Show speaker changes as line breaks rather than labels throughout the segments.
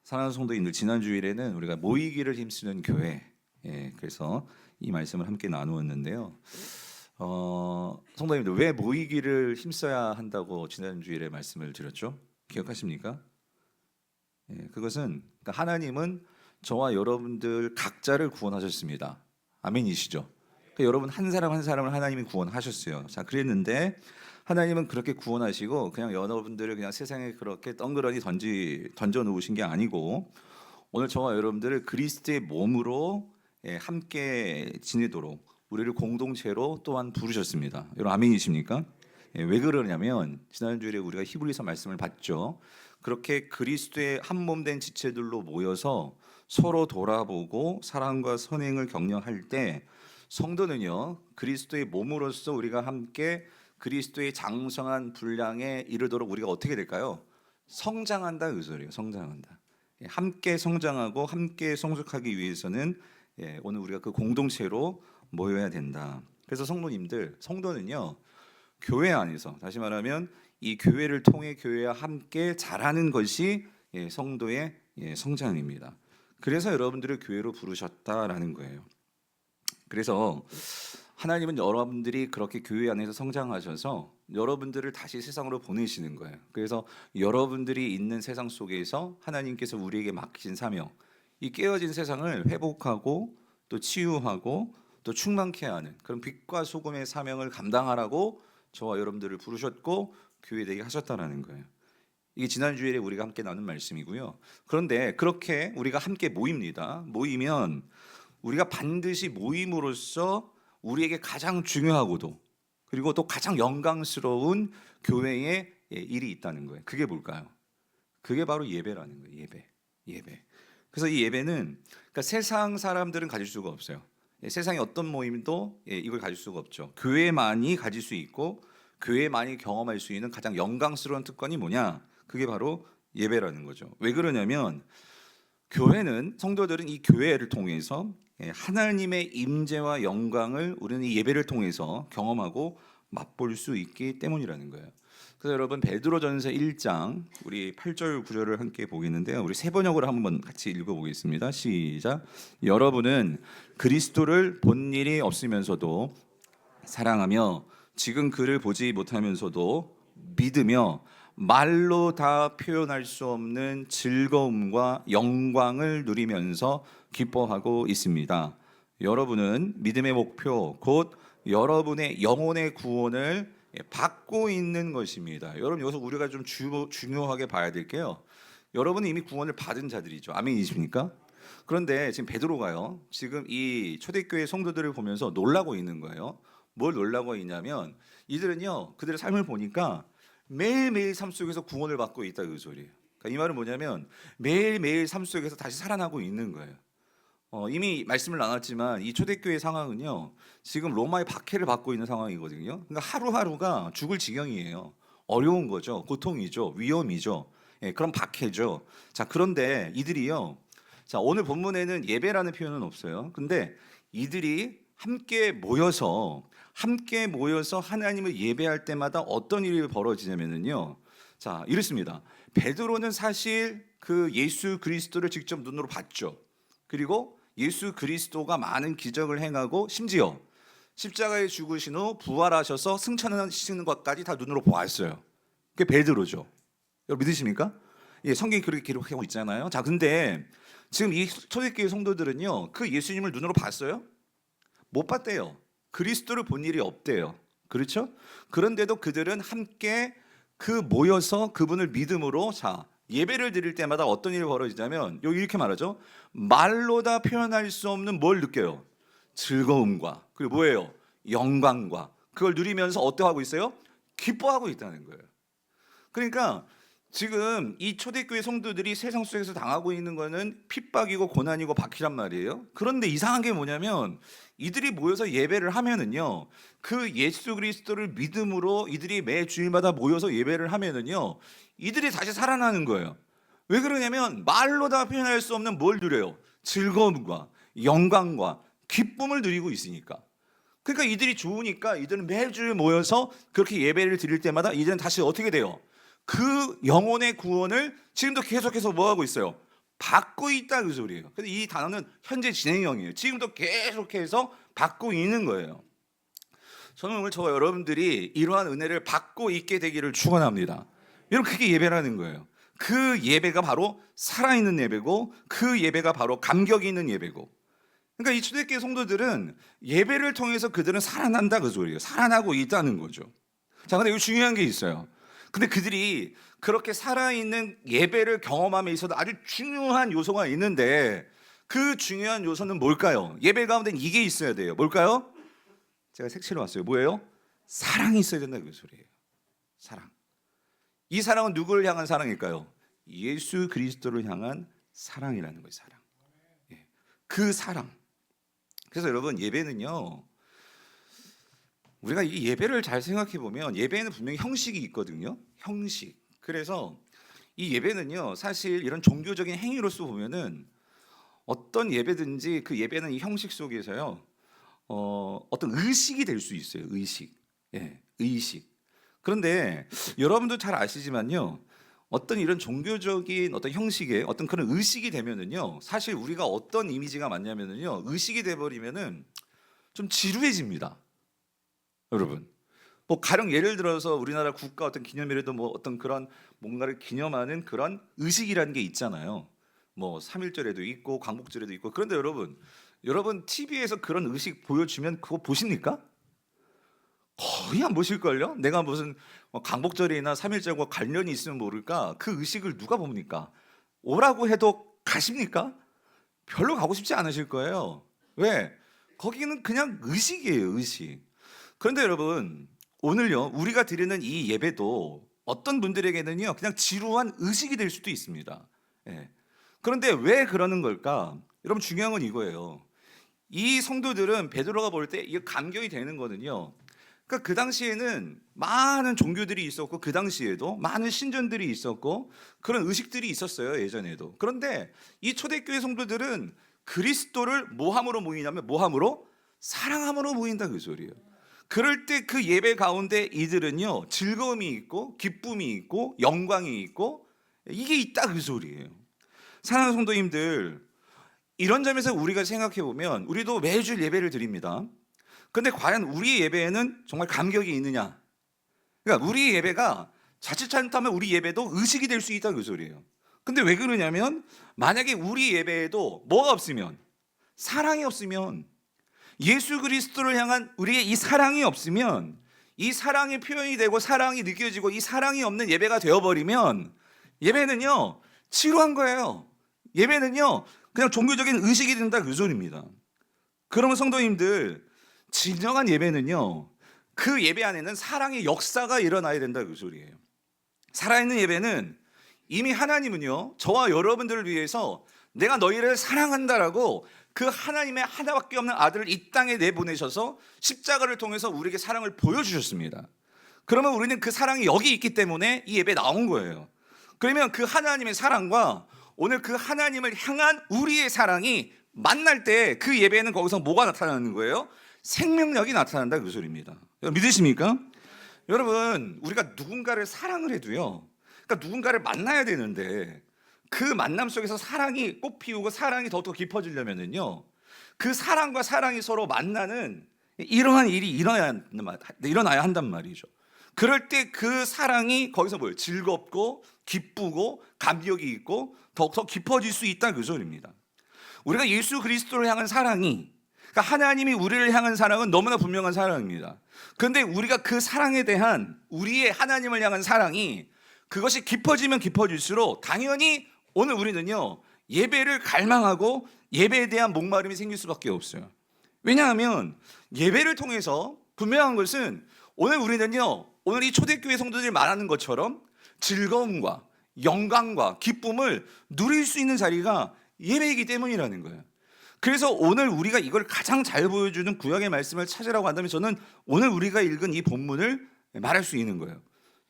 사랑하는 성도님들, 지난 주일에는 우리가 모이기를 힘쓰는 교회, 그래서 이 말씀을 함께 나누었는데요. 성도님들, 왜 모이기를 힘써야 한다고 지난 주일에 말씀을 드렸죠? 기억하십니까? 그것은 그러니까 하나님은 저와 여러분들 각자를 구원하셨습니다. 아멘이시죠? 그러니까 여러분 한 사람 한 사람을 하나님이 구원하셨어요. 자, 그랬는데 하나님은 그렇게 구원하시고 그냥 여러분들을 그냥 세상에 그렇게 덩그러니 던져 놓으신 게 아니고, 오늘 저와 여러분들을 그리스도의 몸으로 함께 지내도록 우리를 공동체로 또한 부르셨습니다. 여러분 아멘이십니까? 왜 그러냐면 지난 주일에 우리가 히브리서 말씀을 봤죠. 그렇게 그리스도의 한 몸 된 지체들로 모여서 서로 돌아보고 사랑과 선행을 격려할 때, 성도는요 그리스도의 몸으로서 우리가 함께 그리스도의 장성한 분량에 이르도록 우리가 어떻게 될까요? 성장한다 그 소리예요. 성장한다. 함께 성장하고 함께 성숙하기 위해서는 오늘 우리가 그 공동체로 모여야 된다. 그래서 성도는요 교회 안에서, 다시 말하면 이 교회를 통해 교회와 함께 자라는 것이 성도의 성장입니다. 그래서 여러분들을 교회로 부르셨다라는 거예요. 그래서 하나님은 여러분들이 그렇게 교회 안에서 성장하셔서 여러분들을 다시 세상으로 보내시는 거예요. 그래서 여러분들이 있는 세상 속에서 하나님께서 우리에게 맡기신 사명, 이 깨어진 세상을 회복하고 또 치유하고 또 충만케 하는 그런 빛과 소금의 사명을 감당하라고 저와 여러분들을 부르셨고 교회 되게 하셨다라는 거예요. 이게 지난 주일에 우리가 함께 나눈 말씀이고요. 그런데 그렇게 우리가 함께 모입니다. 모이면 우리가 반드시 모임으로써 우리에게 가장 중요하고도 그리고 또 가장 영광스러운 교회의 일이 있다는 거예요. 그게 뭘까요? 그게 바로 예배라는 거예요. 예배. 그래서 이 예배는 그러니까 세상 사람들은 가질 수가 없어요. 세상의 어떤 모임도 이걸 가질 수가 없죠. 교회만이 가질 수 있고 교회만이 경험할 수 있는 가장 영광스러운 특권이 뭐냐? 그게 바로 예배라는 거죠. 왜 그러냐면 교회는, 성도들은 이 교회를 통해서 하나님의 임재와 영광을 우리는 이 예배를 통해서 경험하고 맛볼 수 있기 때문이라는 거예요. 그래서 여러분 베드로전서 1장 우리 8절 9절을 함께 보겠는데요. 우리 세 번역으로 한번 같이 읽어보겠습니다. 시작. 여러분은 그리스도를 본 일이 없으면서도 사랑하며 지금 그를 보지 못하면서도 믿으며 말로 다 표현할 수 없는 즐거움과 영광을 누리면서 기뻐하고 있습니다. 여러분은 믿음의 목표, 곧 여러분의 영혼의 구원을 받고 있는 것입니다. 여러분 여기서 우리가 좀 중요하게 봐야 될 게요, 여러분은 이미 구원을 받은 자들이죠. 아멘이십니까? 그런데 지금 베드로가요 지금 이 초대교회 성도들을 보면서 놀라고 있는 거예요. 뭘 놀라고 있냐면 이들은요 그들의 삶을 보니까 매일매일 삶 속에서 구원을 받고 있다 그 소리예요. 그러니까 이 말은 뭐냐면 매일매일 삶 속에서 다시 살아나고 있는 거예요. 이미 말씀을 나눴지만 이 초대교회 상황은요 지금 로마의 박해를 받고 있는 상황이거든요. 그러니까 하루하루가 죽을 지경이에요. 어려운 거죠. 고통이죠. 위험이죠. 그런 박해죠. 자, 그런데 이들이요, 자 오늘 본문에는 예배라는 표현은 없어요. 근데 이들이 함께 모여서 하나님을 예배할 때마다 어떤 일이 벌어지냐면요, 자 이렇습니다. 베드로는 사실 그 예수 그리스도를 직접 눈으로 봤죠. 그리고 예수 그리스도가 많은 기적을 행하고 심지어 십자가에 죽으신 후 부활하셔서 승천하시는 것까지 다 눈으로 보았어요. 그게 베드로죠. 여러분 믿으십니까? 성경이 그렇게 기록하고 있잖아요. 자, 근데 지금 이 초대교회 성도들은요 그 예수님을 눈으로 봤어요? 못 봤대요. 그리스도를 본 일이 없대요. 그렇죠? 그런데도 그들은 함께 모여서 그분을 믿음으로 예배를 드릴 때마다 어떤 일이 벌어지냐면 여기 이렇게 말하죠. 말로 다 표현할 수 없는 뭘 느껴요? 즐거움과 그리고 뭐예요? 영광과 그걸 누리면서 어떠하고 있어요? 기뻐하고 있다는 거예요. 그러니까 지금 이 초대교회 성도들이 세상 속에서 당하고 있는 거는 핍박이고 고난이고 박해란 말이에요. 그런데 이상한 게 뭐냐면 이들이 모여서 예배를 하면은요 그 예수 그리스도를 믿음으로 이들이 매 주일마다 모여서 예배를 하면은요 이들이 다시 살아나는 거예요. 왜 그러냐면 말로 다 표현할 수 없는 뭘 누려요? 즐거움과 영광과 기쁨을 누리고 있으니까. 그러니까 이들이 좋으니까 이들은 매주 모여서 그렇게 예배를 드릴 때마다 이들은 다시 어떻게 돼요? 그 영혼의 구원을 지금도 계속해서 뭐 하고 있어요? 받고 있다 그 소리예요. 근데 이 단어는 현재 진행형이에요. 지금도 계속해서 받고 있는 거예요. 저는 오늘 저와 여러분들이 이러한 은혜를 받고 있게 되기를 축원합니다. 여러분, 그게 예배라는 거예요. 그 예배가 바로 살아있는 예배고, 그 예배가 바로 감격이 있는 예배고. 그러니까 이 초대교회 성도들은 예배를 통해서 그들은 살아난다 그 소리예요. 살아나고 있다는 거죠. 자, 근데 여기 중요한 게 있어요. 근데 그들이 그렇게 살아있는 예배를 경험함에 있어서 아주 중요한 요소가 있는데, 그 중요한 요소는 뭘까요? 예배 가운데는 이게 있어야 돼요. 뭘까요? 제가 색칠해 왔어요. 뭐예요? 사랑이 있어야 된다 그 소리예요. 사랑. 이 사랑은 누구를 향한 사랑일까요? 예수 그리스도를 향한 사랑이라는 거예요. 사랑. 그 사랑. 그래서 여러분, 예배는요, 우리가 이 예배를 잘 생각해 보면 예배에는 분명히 형식이 있거든요. 형식. 그래서 이 예배는요, 사실 이런 종교적인 행위로서 보면은 어떤 예배든지 그 예배는 이 형식 속에서요, 어떤 의식이 될 수 있어요. 의식. 의식. 그런데 여러분도 잘 아시지만요, 어떤 이런 종교적인 어떤 형식의 어떤 그런 의식이 되면은요, 사실 우리가 어떤 이미지가 맞냐면은요, 의식이 돼버리면은 좀 지루해집니다. 여러분, 뭐 가령 예를 들어서 우리나라 국가 어떤 기념일에도 뭐 어떤 그런 뭔가를 기념하는 그런 의식이라는 게 있잖아요. 뭐 3.1절에도 있고 광복절에도 있고. 그런데 여러분 TV에서 그런 의식 보여주면 그거 보십니까? 거의 안 보실걸요? 내가 무슨 광복절이나 3.1절과 관련이 있으면 모를까? 그 의식을 누가 봅니까? 오라고 해도 가십니까? 별로 가고 싶지 않으실 거예요. 왜? 거기는 그냥 의식이에요, 의식. 그런데 여러분, 오늘요, 우리가 드리는 이 예배도 어떤 분들에게는요, 그냥 지루한 의식이 될 수도 있습니다. 그런데 왜 그러는 걸까? 여러분, 중요한 건 이거예요. 이 성도들은 베드로가 볼 때 이게 감격이 되는 거는요, 그러니까 그 당시에는 많은 종교들이 있었고, 그 당시에도 많은 신전들이 있었고, 그런 의식들이 있었어요, 예전에도. 그런데 이 초대교회 성도들은 그리스도를 뭐함으로 모이냐면, 뭐함으로? 사랑함으로 모인다 그 소리예요. 그럴 때 그 예배 가운데 이들은요, 즐거움이 있고 기쁨이 있고 영광이 있고 이게 있다 그 소리예요. 사랑하는 성도님들, 이런 점에서 우리가 생각해 보면 우리도 매주 예배를 드립니다. 그런데 과연 우리 예배에는 정말 감격이 있느냐? 그러니까 우리 예배가 자칫 잘못하면 우리 예배도 의식이 될 수 있다 그 소리예요. 근데 왜 그러냐면, 만약에 우리 예배에도 뭐가 없으면, 사랑이 없으면, 예수 그리스도를 향한 우리의 이 사랑이 없으면, 이 사랑이 표현이 되고 사랑이 느껴지고 이 사랑이 없는 예배가 되어버리면 예배는요, 지루한 거예요. 예배는요, 그냥 종교적인 의식이 된다 그 소리입니다. 그러면 성도님들, 진정한 예배는요, 그 예배 안에는 사랑의 역사가 일어나야 된다 그 소리예요. 살아있는 예배는 이미 하나님은요, 저와 여러분들을 위해서 내가 너희를 사랑한다라고 그 하나님의 하나밖에 없는 아들을 이 땅에 내보내셔서 십자가를 통해서 우리에게 사랑을 보여주셨습니다. 그러면 우리는 그 사랑이 여기 있기 때문에 이 예배에 나온 거예요. 그러면 그 하나님의 사랑과 오늘 그 하나님을 향한 우리의 사랑이 만날 때 그 예배에는 거기서 뭐가 나타나는 거예요? 생명력이 나타난다 그 소리입니다. 믿으십니까? 여러분, 우리가 누군가를 사랑을 해도요, 그러니까 누군가를 만나야 되는데 그 만남 속에서 사랑이 꽃피우고 사랑이 더욱더 깊어지려면은요, 그 사랑과 사랑이 서로 만나는 이러한 일이 일어나야 한단 말이죠. 그럴 때 그 사랑이 거기서 뭐예요? 즐겁고 기쁘고 감격이 있고 더욱더 깊어질 수 있다 그 소리입니다. 우리가 예수 그리스도를 향한 사랑이, 그러니까 하나님이 우리를 향한 사랑은 너무나 분명한 사랑입니다. 그런데 우리가 그 사랑에 대한 우리의 하나님을 향한 사랑이 그것이 깊어지면 깊어질수록 당연히 오늘 우리는요, 예배를 갈망하고 예배에 대한 목마름이 생길 수밖에 없어요. 왜냐하면 예배를 통해서 분명한 것은 오늘 우리는요, 오늘 이 초대교회 성도들이 말하는 것처럼 즐거움과 영광과 기쁨을 누릴 수 있는 자리가 예배이기 때문이라는 거예요. 그래서 오늘 우리가 이걸 가장 잘 보여주는 구약의 말씀을 찾으라고 한다면 저는 오늘 우리가 읽은 이 본문을 말할 수 있는 거예요.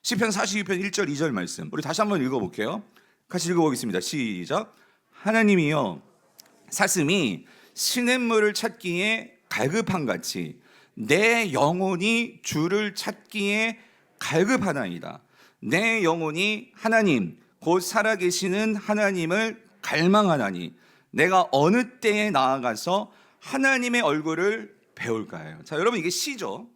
시편 42편 1절 2절 말씀, 우리 다시 한번 읽어볼게요. 같이 읽어보겠습니다. 시작. 하나님이여, 사슴이 시냇물을 찾기에 갈급한 같이 내 영혼이 주를 찾기에 갈급하나이다. 내 영혼이 하나님 곧 살아계시는 하나님을 갈망하나니 내가 어느 때에 나아가서 하나님의 얼굴을 배울까요? 자, 여러분 이게 시죠.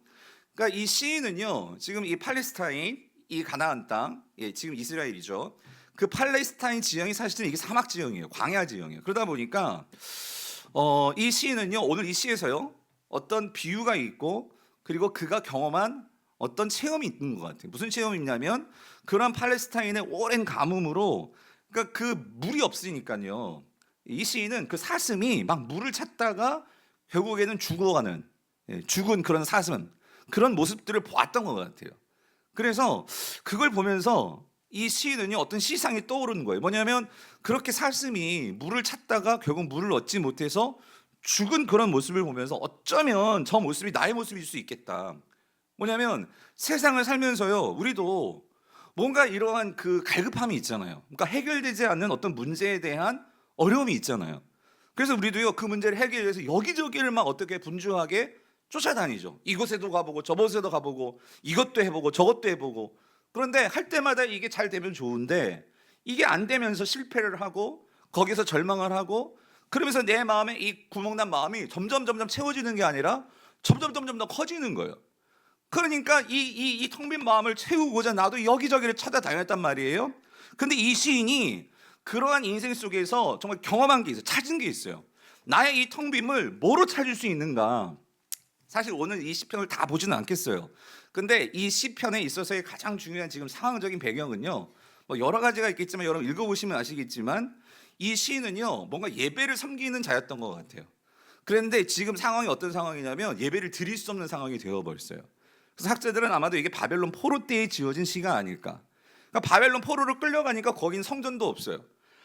그러니까 이 시인은요, 지금 이 팔레스타인, 이 가나안 땅, 지금 이스라엘이죠. 그 팔레스타인 지형이 사실은 이게 사막 지형이에요. 광야 지형이에요. 그러다 보니까 이 시인은요, 오늘 이 시에서요, 어떤 비유가 있고 그리고 그가 경험한 어떤 체험이 있는 것 같아요. 무슨 체험이 있냐면 그런 팔레스타인의 오랜 가뭄으로, 그러니까 그 물이 없으니까요, 이 시인은 그 사슴이 막 물을 찾다가 결국에는 죽어가는, 죽은 그런 사슴, 그런 모습들을 보았던 것 같아요. 그래서 그걸 보면서 이 시인은요, 어떤 시상이 떠오르는 거예요. 뭐냐면 그렇게 사슴이 물을 찾다가 결국 물을 얻지 못해서 죽은 그런 모습을 보면서 어쩌면 저 모습이 나의 모습일 수 있겠다. 뭐냐면 세상을 살면서요, 우리도 뭔가 이러한 그 갈급함이 있잖아요. 그러니까 해결되지 않는 어떤 문제에 대한 어려움이 있잖아요. 그래서 우리도요, 그 문제를 해결하기 위해서 여기저기를 막 어떻게 분주하게 쫓아다니죠. 이곳에도 가보고 저곳에도 가보고 이것도 해보고 저것도 해보고. 그런데 할 때마다 이게 잘 되면 좋은데 이게 안 되면서 실패를 하고 거기서 절망을 하고, 그러면서 내 마음에 이 구멍난 마음이 점점 채워지는 게 아니라 점점 더 커지는 거예요. 그러니까 이 텅 빈 마음을 채우고자 나도 여기저기를 찾아다녔단 말이에요. 근데 이 시인이 그러한 인생 속에서 정말 경험한 게 있어요. 찾은 게 있어요. 나의 이 텅 빈을 뭐로 찾을 수 있는가? 사실 오늘 이 시편을 다 보지는 않겠어요. 근데 이 시편에 있어서의 가장 중요한 지금 상황적인 배경은요, 뭐 여러 가지가 있겠지만 여러분 읽어보시면 아시겠지만 이 시인은요, 뭔가 예배를 섬기는 자였던 것 같아요. 그런데 지금 상황이 어떤 상황이냐면 예배를 드릴 수 없는 상황이 되어버렸어요. 그래서 학자들은 아마도 이게 바벨론 포로 때에 지어진 시가 아닐까. 그러니까 바벨론 포로로 끌려가니까 거긴 성전도 없어요.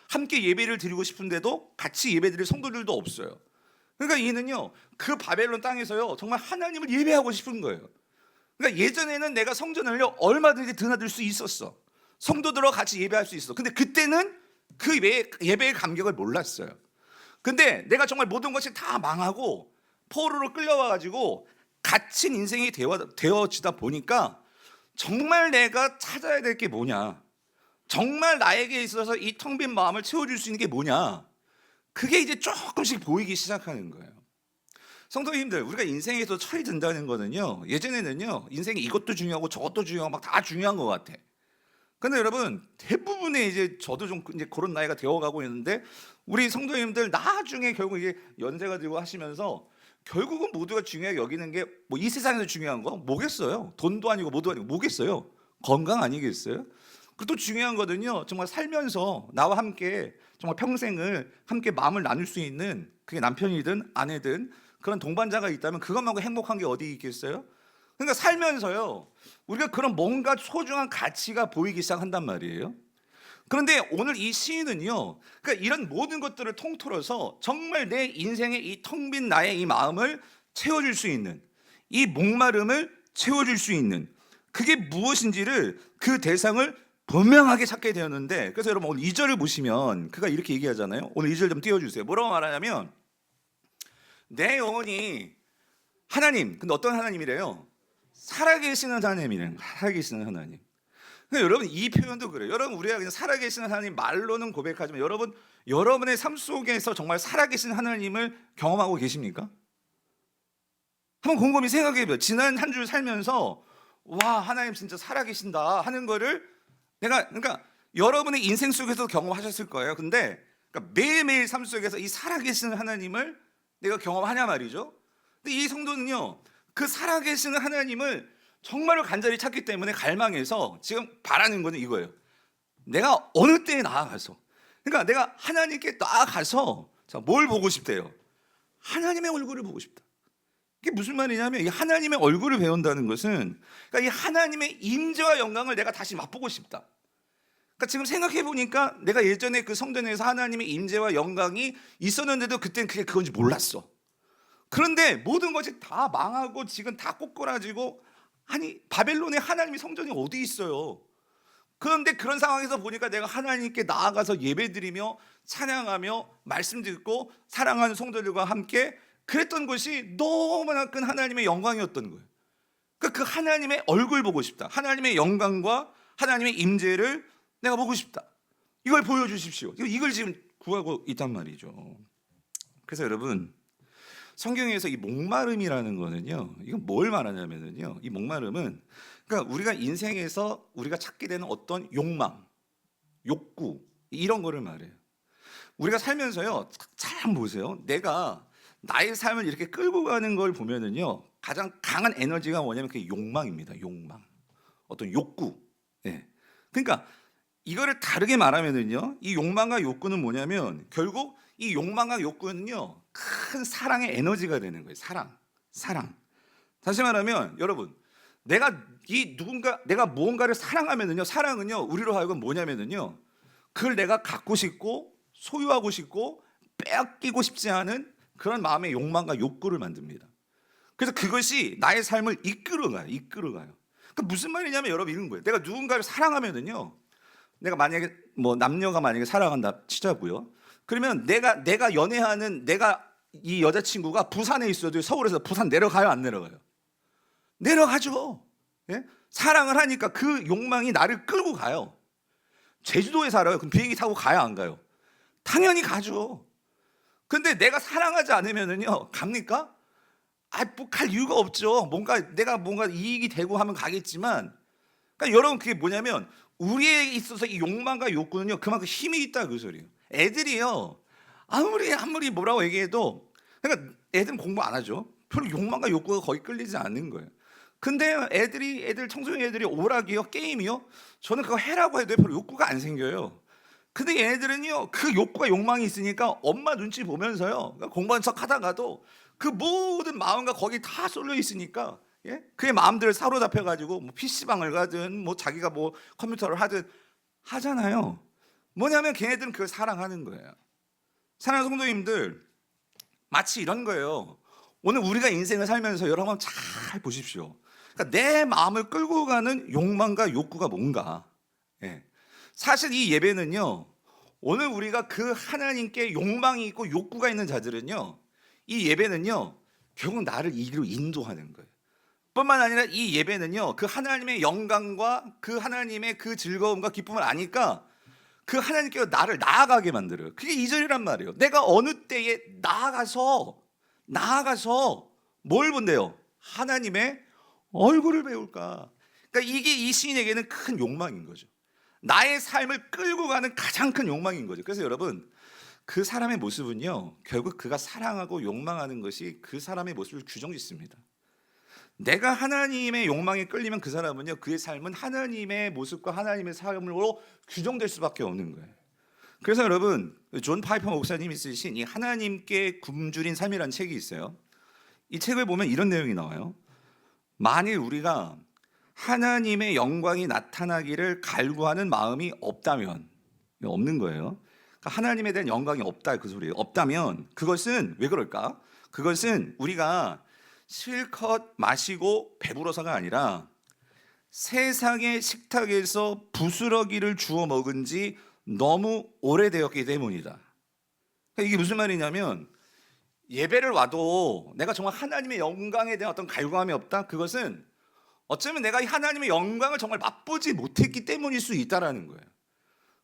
함께 예배를 드리고 싶은데도 같이 예배드릴 성도들도 없어요. 그러니까 이는요, 그 바벨론 땅에서요, 정말 하나님을 예배하고 싶은 거예요. 그러니까 예전에는 내가 성전을요, 얼마든지 드나들 수 있었어. 성도들과 같이 예배할 수 있어. 근데 그때는 그 예배의 감격을 몰랐어요. 근데 내가 정말 모든 것이 다 망하고 포로로 끌려와가지고 갇힌 인생이 되어지다 보니까 정말 내가 찾아야 될 게 뭐냐, 정말 나에게 있어서 이 텅 빈 마음을 채워줄 수 있는 게 뭐냐, 그게 이제 조금씩 보이기 시작하는 거예요. 성도님들, 우리가 인생에서 철이 든다는 거는요, 예전에는요, 인생이 이것도 중요하고 저것도 중요하고 막 다 중요한 것 같아. 근데 여러분, 대부분의 이제 저도 좀 이제 그런 나이가 되어가고 있는데, 우리 성도님들 나중에 결국 이게 연세가 들고 하시면서 결국은 모두가 중요하게 여기는 게 뭐 이 세상에서 중요한 거 뭐겠어요? 돈도 아니고 뭐도 아니고 뭐겠어요? 건강 아니겠어요? 그리고 또 중요한 거는요, 정말 살면서 나와 함께 정말 평생을 함께 마음을 나눌 수 있는, 그게 남편이든 아내든 그런 동반자가 있다면 그것만큼 행복한 게 어디 있겠어요? 그러니까 살면서요, 우리가 그런 뭔가 소중한 가치가 보이기 시작한단 말이에요. 그런데 오늘 이 시인은요, 그러니까 이런 모든 것들을 통틀어서 정말 내 인생의 이 텅 빈 나의 이 마음을 채워줄 수 있는, 이 목마름을 채워줄 수 있는, 그게 무엇인지를, 그 대상을 분명하게 찾게 되었는데, 그래서 여러분 오늘 2절을 보시면 그가 이렇게 얘기하잖아요. 오늘 2절 좀 띄워주세요. 뭐라고 말하냐면, 내 영혼이 하나님, 근데 어떤 하나님이래요? 살아계시는 하나님이래요. 살아계시는 하나님. 근데 여러분 이 표현도 그래요. 여러분 우리가 그냥 살아계시는 하나님 말로는 고백하지만 여러분, 여러분의 삶 속에서 정말 살아계신 하나님을 경험하고 계십니까? 한번 곰곰이 생각해봐요. 지난 한 주 살면서 와, 하나님 진짜 살아계신다 하는 거를 그러니까 여러분의 인생 속에서 경험하셨을 거예요. 근데 그러니까 매일매일 삶 속에서 이 살아계시는 하나님을 내가 경험하냐 말이죠. 근데 이 성도는요, 그 살아계시는 하나님을 정말로 간절히 찾기 때문에 갈망해서 지금 바라는 거는 이거예요. 내가 어느 때에 나아가서, 그러니까 내가 하나님께 나아가서 뭘 보고 싶대요? 하나님의 얼굴을 보고 싶다. 이게 무슨 말이냐면, 이 하나님의 얼굴을 배운다는 것은, 그러니까 이 하나님의 임재와 영광을 내가 다시 맛보고 싶다. 그러니까 지금 생각해 보니까 내가 예전에 그 성전에서 하나님의 임재와 영광이 있었는데도 그때는 그게 그건지 몰랐어. 그런데 모든 것이 다 망하고 지금 다 꼬꾸라지고, 아니 바벨론에 하나님의 성전이 어디 있어요? 그런데 그런 상황에서 보니까 내가 하나님께 나아가서 예배드리며 찬양하며 말씀 듣고 사랑하는 성도들과 함께 그랬던 것이 너무나 큰 하나님의 영광이었던 거예요. 그러니까 그 하나님의 얼굴 보고 싶다. 하나님의 영광과 하나님의 임재를 내가 보고 싶다. 이걸 보여주십시오. 이걸 지금 구하고 있단 말이죠. 그래서 여러분, 성경에서 이 목마름이라는 거는요, 이건 뭘 말하냐면요, 이 목마름은 그러니까 우리가 인생에서 우리가 찾게 되는 어떤 욕망, 욕구 이런 거를 말해요. 우리가 살면서요, 잘 한번 보세요. 내가 나의 삶을 이렇게 끌고 가는 걸 보면은요, 가장 강한 에너지가 뭐냐면 그게 욕망입니다. 욕망, 어떤 욕구. 예. 그러니까 이거를 다르게 말하면은요, 이 욕망과 욕구는 뭐냐면 결국 이 욕망과 욕구는요, 큰 사랑의 에너지가 되는 거예요. 사랑. 다시 말하면 여러분, 내가 무언가를 사랑하면은요, 사랑은요, 우리로 하여금 뭐냐면은요, 그걸 내가 갖고 싶고 소유하고 싶고 빼앗기고 싶지 않은 그런 마음의 욕망과 욕구를 만듭니다. 그래서 그것이 나의 삶을 이끌어가요. 그러니까 무슨 말이냐면 여러분 이런 거예요. 내가 누군가를 사랑하면은요, 내가 만약에 뭐 남녀가 만약에 사랑한다 치자고요. 그러면 내가 연애하는 이 여자친구가 부산에 있어도 서울에서 부산 내려가요, 안 내려가요? 내려가죠. 예? 사랑을 하니까 그 욕망이 나를 끌고 가요. 제주도에 살아요. 그럼 비행기 타고 가야 안 가요? 당연히 가죠. 근데 내가 사랑하지 않으면은요, 갑니까? 뭐 갈 이유가 없죠. 내가 뭔가 이익이 되고 하면 가겠지만, 그러니까 여러분 그게 뭐냐면 우리에 있어서 이 욕망과 욕구는요, 그만큼 힘이 있다 그 소리예요. 애들이요, 아무리 뭐라고 얘기해도, 그러니까 애들은 공부 안 하죠. 별로 욕망과 욕구가 거의 끌리지 않는 거예요. 근데 청소년 애들이 오락이요, 게임이요, 저는 그거 해라고 해도 별로 욕구가 안 생겨요. 근데 얘네들은요, 그 욕구가 욕망이 있으니까 엄마 눈치 보면서요, 그러니까 공부하는 척 하다가도 그 모든 마음과 거기 다 쏠려 있으니까, 예? 그의 마음들을 사로잡혀 가지고 뭐 PC방을 가든 뭐 자기가 뭐 컴퓨터를 하든 하잖아요. 뭐냐면 걔네들은 그걸 사랑하는 거예요. 사랑하는 성도님들, 마치 이런 거예요. 오늘 우리가 인생을 살면서 여러분 한번 잘 보십시오. 그러니까 내 마음을 끌고 가는 욕망과 욕구가 뭔가. 예. 사실 이 예배는요, 오늘 우리가 그 하나님께 욕망이 있고 욕구가 있는 자들은요, 이 예배는요, 결국 나를 이리로 인도하는 거예요. 뿐만 아니라 이 예배는요, 그 하나님의 영광과 그 하나님의 그 즐거움과 기쁨을 아니까 그 하나님께 나를 나아가게 만들어요. 그게 2절이란 말이에요. 내가 어느 때에 나아가서 뭘 본대요? 하나님의 얼굴을 배울까? 그러니까 이게 이 시인에게는 큰 욕망인 거죠. 나의 삶을 끌고 가는 가장 큰 욕망인 거죠. 그래서 여러분, 그 사람의 모습은요, 결국 그가 사랑하고 욕망하는 것이 그 사람의 모습을 규정짓습니다. 내가 하나님의 욕망에 끌리면 그 사람은요, 그의 삶은 하나님의 모습과 하나님의 삶으로 규정될 수밖에 없는 거예요. 그래서 여러분, 존 파이퍼 목사님이 쓰신 이 하나님께 굶주린 삶이라는 책이 있어요. 이 책을 보면 이런 내용이 나와요. 만일 우리가 하나님의 영광이 나타나기를 갈구하는 마음이 없다면, 없는 거예요. 그러니까 하나님에 대한 영광이 없다 그 소리예요. 없다면 그것은 왜 그럴까? 그것은 우리가 실컷 마시고 배불러서가 아니라 세상의 식탁에서 부스러기를 주워 먹은 지 너무 오래되었기 때문이다. 그러니까 이게 무슨 말이냐면, 예배를 와도 내가 정말 하나님의 영광에 대한 어떤 갈구함이 없다? 그것은 어쩌면 내가 이 하나님의 영광을 정말 맛보지 못했기 때문일 수 있다라는 거예요.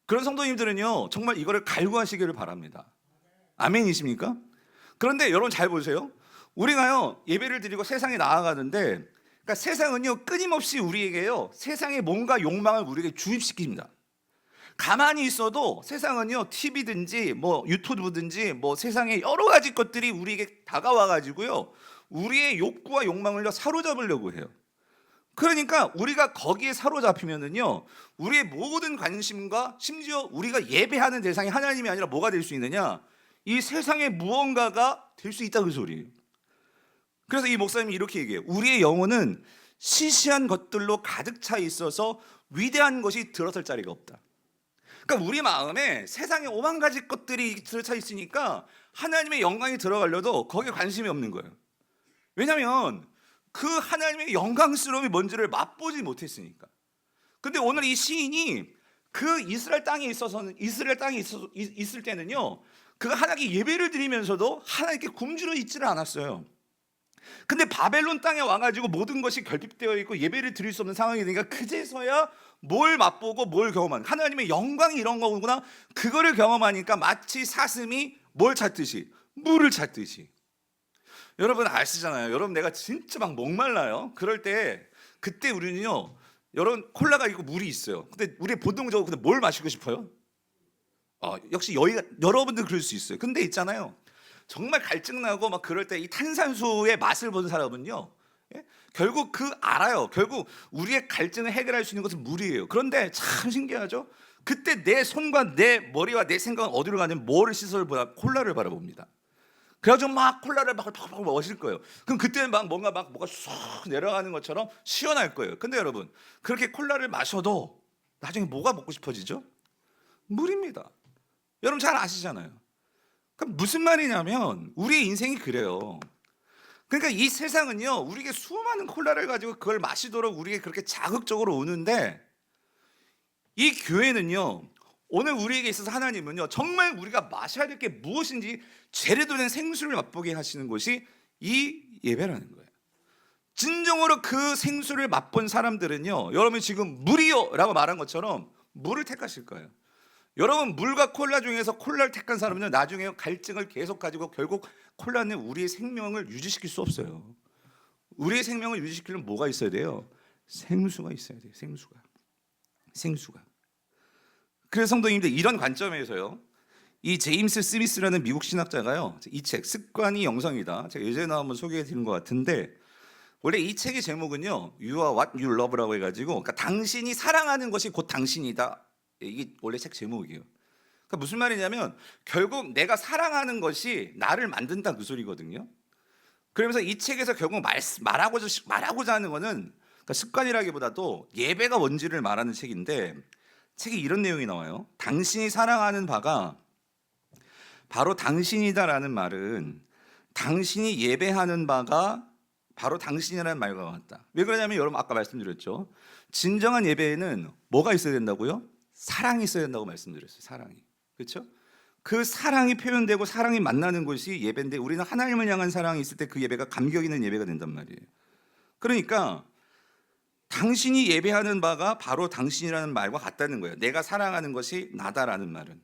그런 성도님들은요, 정말 이거를 갈구하시기를 바랍니다. 아멘이십니까? 그런데 여러분 잘 보세요. 우리가요, 예배를 드리고 세상에 나아가는데, 그러니까 세상은요, 끊임없이 우리에게요, 세상의 뭔가 욕망을 우리에게 주입시킵니다. 가만히 있어도 세상은요, TV든지 뭐 유튜브든지 뭐 세상의 여러 가지 것들이 우리에게 다가와 가지고요, 우리의 욕구와 욕망을 사로잡으려고 해요. 그러니까 우리가 거기에 사로잡히면은요, 우리의 모든 관심과 심지어 우리가 예배하는 대상이 하나님이 아니라 뭐가 될 수 있느냐? 이 세상의 무언가가 될 수 있다 그 소리예요. 그래서 이 목사님이 이렇게 얘기해요. 우리의 영혼은 시시한 것들로 가득 차 있어서 위대한 것이 들어설 자리가 없다. 그러니까 우리 마음에 세상에 오만 가지 것들이 들어차 있으니까 하나님의 영광이 들어가려도 거기에 관심이 없는 거예요. 왜냐하면 그 하나님의 영광스러움이 뭔지를 맛보지 못했으니까. 근데 오늘 이 시인이 그 이스라엘 땅에 있을 때는요, 그가 하나님께 예배를 드리면서도 하나님께 굶주려 있지를 않았어요. 근데 바벨론 땅에 와가지고 모든 것이 결핍되어 있고 예배를 드릴 수 없는 상황이 되니까 그제서야 뭘 맛보고 뭘 경험하는, 하나님의 영광이 이런 거구나, 그거를 경험하니까 마치 사슴이 뭘 찾듯이, 물을 찾듯이. 여러분 아시잖아요. 여러분 내가 진짜 막 목말라요. 그럴 때 그때 우리는요, 여러분 콜라가 있고 물이 있어요. 근데 우리 본능적으로 근데 뭘 마시고 싶어요? 역시 여러분들 그럴 수 있어요. 근데 있잖아요, 정말 갈증 나고 막 그럴 때 이 탄산수의 맛을 본 사람은요, 예? 결국 알아요. 결국 우리의 갈증을 해결할 수 있는 것은 물이에요. 그런데 참 신기하죠. 그때 내 손과 내 머리와 내 생각은 어디로 가냐면 뭐를 시선을 보다 콜라를 바라봅니다. 그래가지고 막 콜라를 막 팍팍 마실 거예요. 그럼 그때는 막 뭐가 쑥 내려가는 것처럼 시원할 거예요. 근데 여러분 그렇게 콜라를 마셔도 나중에 뭐가 먹고 싶어지죠? 물입니다. 여러분 잘 아시잖아요. 그럼 무슨 말이냐면 우리의 인생이 그래요. 그러니까 이 세상은요, 우리에게 수많은 콜라를 가지고 그걸 마시도록 우리에게 그렇게 자극적으로 오는데, 이 교회는요, 오늘 우리에게 있어서 하나님은요, 정말 우리가 마셔야 될 게 무엇인지 제대로 된 생수를 맛보게 하시는 것이 이 예배라는 거예요. 진정으로 그 생수를 맛본 사람들은요, 여러분이 지금 물이요 라고 말한 것처럼 물을 택하실 거예요. 여러분 물과 콜라 중에서 콜라를 택한 사람은 나중에 갈증을 계속 가지고 결국 콜라는 우리의 생명을 유지시킬 수 없어요. 우리의 생명을 유지시키려면 뭐가 있어야 돼요? 생수가 있어야 돼요. 생수가. 그래서 성도님들, 이런 관점에서요, 이 제임스 스미스라는 미국 신학자가요, 이 책 습관이 영성이다, 제가 예전에 한번 소개해 드린 것 같은데, 원래 이 책의 제목은요, You are what you love라고 해가지고, 그러니까 당신이 사랑하는 것이 곧 당신이다, 이게 원래 책 제목이에요. 그러니까 무슨 말이냐면 결국 내가 사랑하는 것이 나를 만든다, 그 소리거든요. 그러면서 이 책에서 결국 말하고자 하는 거는, 그러니까 습관이라기보다도 예배가 원지를 말하는 책인데, 책에 이런 내용이 나와요. 당신이 사랑하는 바가 바로 당신이다라는 말은 당신이 예배하는 바가 바로 당신이라는 말과 같다. 왜 그러냐면 여러분 아까 말씀드렸죠. 진정한 예배에는 뭐가 있어야 된다고요? 사랑이 있어야 된다고 말씀드렸어요. 사랑이. 그렇죠? 그 사랑이 표현되고 사랑이 만나는 것이 예배인데, 우리는 하나님을 향한 사랑이 있을 때 그 예배가 감격 있는 예배가 된단 말이에요. 그러니까 당신이 예배하는 바가 바로 당신이라는 말과 같다는 거예요. 내가 사랑하는 것이 나다라는 말은.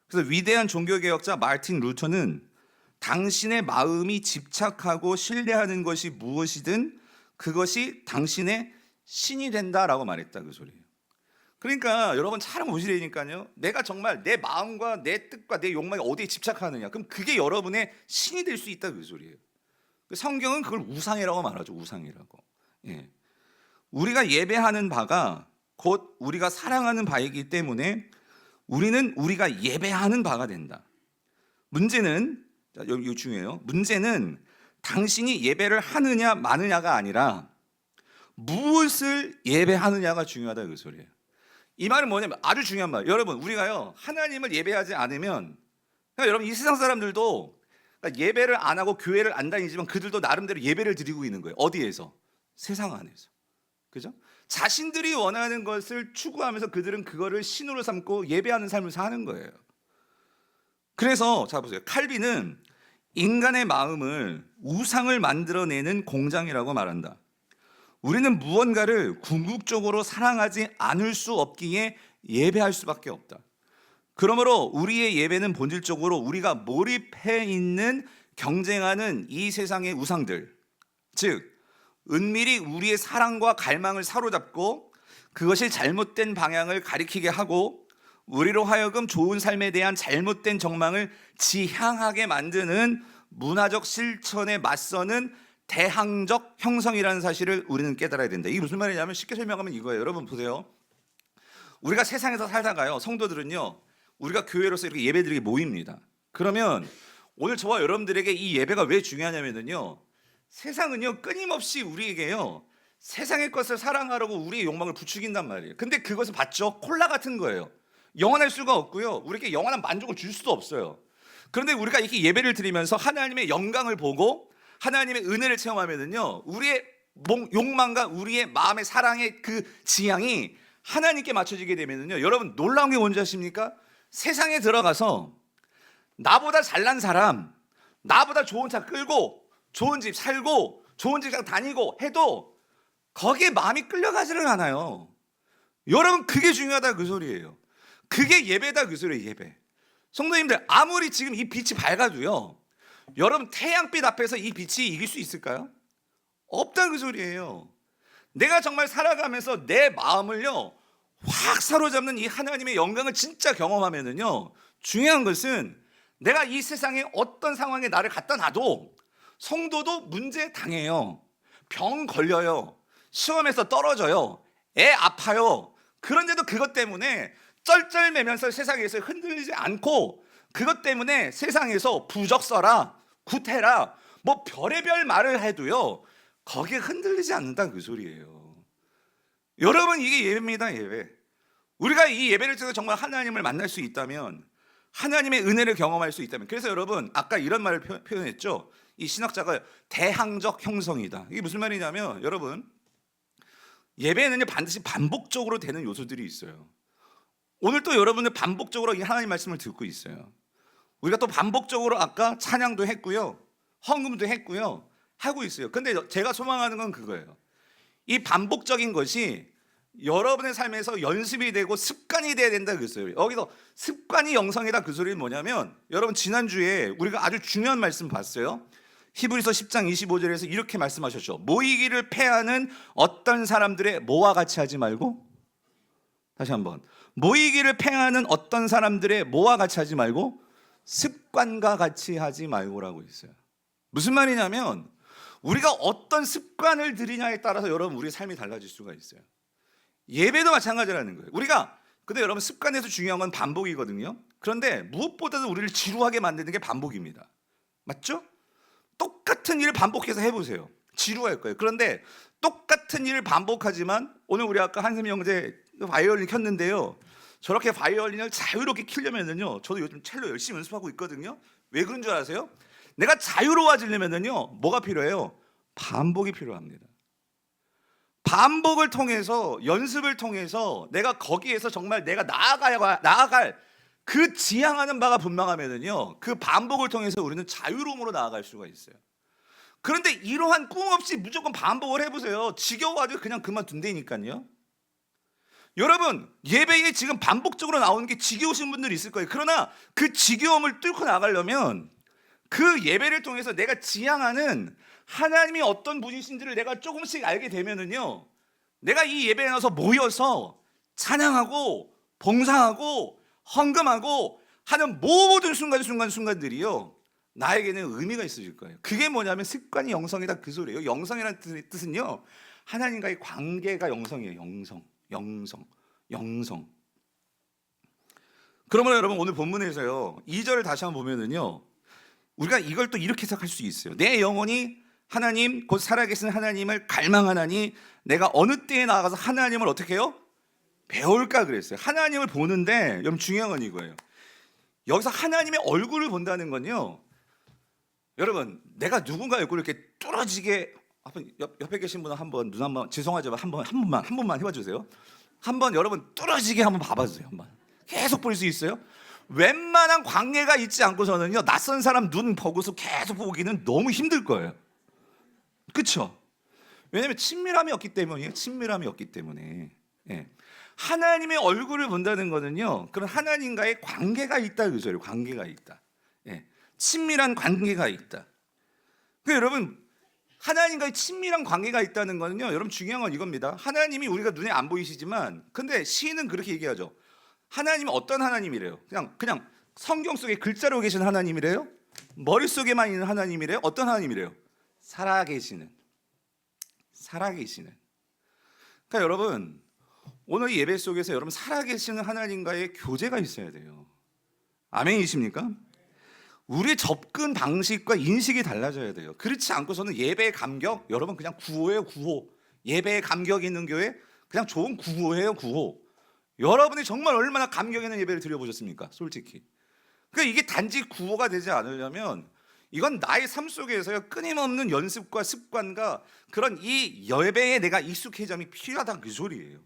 그래서 위대한 종교개혁자 마르틴 루터는 당신의 마음이 집착하고 신뢰하는 것이 무엇이든 그것이 당신의 신이 된다라고 말했다, 그 소리예요. 그러니까 여러분 잘 보시라니까요, 내가 정말 내 마음과 내 뜻과 내 욕망이 어디에 집착하느냐, 그럼 그게 여러분의 신이 될 수 있다, 그 소리예요. 성경은 그걸 우상이라고 말하죠. 우상이라고. 예. 우리가 예배하는 바가 곧 우리가 사랑하는 바이기 때문에 우리는 우리가 예배하는 바가 된다. 문제는, 여기 중요해요. 문제는 당신이 예배를 하느냐 마느냐가 아니라 무엇을 예배하느냐가 중요하다, 그 소리예요. 이 말은 뭐냐면 아주 중요한 말. 여러분 우리가요, 하나님을 예배하지 않으면, 그러니까 여러분 이 세상 사람들도 그러니까 예배를 안 하고 교회를 안 다니지만 그들도 나름대로 예배를 드리고 있는 거예요. 어디에서? 세상 안에서. 그죠? 자신들이 원하는 것을 추구하면서 그들은 그거를 신으로 삼고 예배하는 삶을 사는 거예요. 그래서 자 보세요. 칼빈은 인간의 마음을 우상을 만들어내는 공장이라고 말한다. 우리는 무언가를 궁극적으로 사랑하지 않을 수 없기에 예배할 수밖에 없다. 그러므로 우리의 예배는 본질적으로 우리가 몰입해 있는 경쟁하는 이 세상의 우상들, 즉 은밀히 우리의 사랑과 갈망을 사로잡고 그것이 잘못된 방향을 가리키게 하고 우리로 하여금 좋은 삶에 대한 잘못된 정망을 지향하게 만드는 문화적 실천에 맞서는 대항적 형성이라는 사실을 우리는 깨달아야 된다. 이게 무슨 말이냐면 쉽게 설명하면 이거예요. 여러분 보세요. 우리가 세상에서 살다가요, 성도들은요, 우리가 교회로서 이렇게 예배드리게 모입니다. 그러면 오늘 저와 여러분들에게 이 예배가 왜 중요하냐면요, 세상은요 끊임없이 우리에게요 세상의 것을 사랑하려고 우리의 욕망을 부추긴단 말이에요. 근데 그것을 봤죠? 콜라 같은 거예요. 영원할 수가 없고요, 우리에게 영원한 만족을 줄 수도 없어요. 그런데 우리가 이렇게 예배를 드리면서 하나님의 영광을 보고 하나님의 은혜를 체험하면은요, 우리의 욕망과 우리의 마음의 사랑의 그 지향이 하나님께 맞춰지게 되면은요, 여러분 놀라운 게 뭔지 아십니까? 세상에 들어가서 나보다 잘난 사람, 나보다 좋은 차 끌고 좋은 집 살고 좋은 직장 다니고 해도 거기에 마음이 끌려가지를 않아요. 여러분, 그게 중요하다 그 소리예요. 그게 예배다 그 소리예요. 예배. 성도님들, 아무리 지금 이 빛이 밝아도요, 여러분 태양빛 앞에서 이 빛이 이길 수 있을까요? 없다 그 소리예요. 내가 정말 살아가면서 내 마음을요 확 사로잡는 이 하나님의 영광을 진짜 경험하면은요, 중요한 것은 내가 이 세상에 어떤 상황에 나를 갖다 놔도 성도도 문제 당해요. 병 걸려요. 시험에서 떨어져요. 애 아파요. 그런데도 그것 때문에 쩔쩔매면서 세상에서 흔들리지 않고, 그것 때문에 세상에서 부적서라 구태라 뭐 별의별 말을 해도요 거기에 흔들리지 않는다 그 소리예요. 여러분, 이게 예배입니다. 예배. 우리가 이 예배를 통해서 정말 하나님을 만날 수 있다면, 하나님의 은혜를 경험할 수 있다면, 그래서 여러분 아까 이런 말을 표현했죠. 이 신학자가 대항적 형성이다. 이게 무슨 말이냐면, 여러분 예배에는 반드시 반복적으로 되는 요소들이 있어요. 오늘 또 여러분은 반복적으로 이 하나님 말씀을 듣고 있어요. 우리가 또 반복적으로 아까 찬양도 했고요, 헌금도 했고요, 하고 있어요. 근데 제가 소망하는 건 그거예요. 이 반복적인 것이 여러분의 삶에서 연습이 되고 습관이 돼야 된다 그랬어요. 여기서 습관이 영성이다 그 소리는 뭐냐면, 여러분 지난주에 우리가 아주 중요한 말씀 봤어요. 히브리서 10장 25절에서 이렇게 말씀하셨죠. 모이기를 패하는 어떤 사람들의 뭐와 같이 하지 말고, 다시 한번, 모이기를 패하는 어떤 사람들의 뭐와 같이 하지 말고 습관과 같이 하지 말고라고 있어요. 무슨 말이냐면, 우리가 어떤 습관을 들이냐에 따라서 여러분 우리의 삶이 달라질 수가 있어요. 예배도 마찬가지라는 거예요. 우리가, 근데 여러분 습관에서 중요한 건 반복이거든요. 그런데 무엇보다도 우리를 지루하게 만드는 게 반복입니다. 맞죠? 똑같은 일을 반복해서 해보세요. 지루할 거예요. 그런데 똑같은 일을 반복하지만, 오늘 우리 아까 한샘이 형제 바이올린 켰는데요, 저렇게 바이올린을 자유롭게 키려면은요, 저도 요즘 첼로 열심히 연습하고 있거든요. 왜 그런 줄 아세요? 내가 자유로워지려면은요 뭐가 필요해요? 반복이 필요합니다. 반복을 통해서, 연습을 통해서 내가 거기에서 정말 내가 나아갈 그 지향하는 바가 분명하면은요, 그 반복을 통해서 우리는 자유로움으로 나아갈 수가 있어요. 그런데 이러한 꿈 없이 무조건 반복을 해보세요. 지겨워가지고 그냥 그만둔다니까요. 여러분, 예배에 지금 반복적으로 나오는 게 지겨우신 분들이 있을 거예요. 그러나 그 지겨움을 뚫고 나가려면 그 예배를 통해서 내가 지향하는 하나님이 어떤 분이신지를 내가 조금씩 알게 되면은요, 내가 이 예배에 나와서 모여서 찬양하고 봉사하고 헌금하고 하는 모든 순간들이요 나에게는 의미가 있어질 거예요. 그게 뭐냐면 습관이 영성이다 그 소리예요. 영성이라는 뜻은요, 하나님과의 관계가 영성이에요. 영성. 그러면 여러분 오늘 본문에서요 2절을 다시 한번 보면은요, 우리가 이걸 또 이렇게 해석할 수 있어요. 내 영혼이 하나님 곧 살아계신 하나님을 갈망하나니 내가 어느 때에 나아가서 하나님을 어떻게 해요? 배울까 그랬어요. 하나님을 보는데 여러분 중요한 건 이거예요. 여기서 하나님의 얼굴을 본다는 건요, 여러분 내가 누군가 얼굴을 이렇게 뚫어지게, 옆에 계신 분은 한번 눈 한번, 죄송하지만 한 번만 해봐 주세요. 한번 여러분 뚫어지게 한번 봐봐 주세요. 한번 계속 볼 수 있어요? 웬만한 관계가 있지 않고서는요, 낯선 사람 눈 보고서 계속 보기는 너무 힘들 거예요. 그렇죠? 왜냐하면 친밀함이 없기 때문이에요. 예. 하나님의 얼굴을 본다는 거는요, 그런 하나님과의 관계가 있다 그 소리예요. 관계가 있다. 예. 친밀한 관계가 있다. 그 여러분, 하나님과의 친밀한 관계가 있다는 거는요, 여러분 중요한 건 이겁니다. 하나님이 우리가 눈에 안 보이시지만, 근데 시인은 그렇게 얘기하죠. 하나님은 어떤 하나님이래요? 그냥 성경 속에 글자로 계신 하나님이래요? 머릿속에만 있는 하나님이래요? 어떤 하나님이래요? 살아계시는. 그러니까 여러분, 오늘 예배 속에서 여러분 살아계시는 하나님과의 교제가 있어야 돼요. 아멘이십니까? 우리의 접근 방식과 인식이 달라져야 돼요. 그렇지 않고서는 예배의 감격, 여러분 그냥 구호예요, 구호. 예배의 감격 있는 교회, 그냥 좋은 구호예요, 구호. 여러분이 정말 얼마나 감격 있는 예배를 드려보셨습니까? 솔직히. 그러니까 이게 단지 구호가 되지 않으려면, 이건 나의 삶 속에서요 끊임없는 연습과 습관과 그런 이 예배에 내가 익숙해짐이 필요하다 그 소리예요.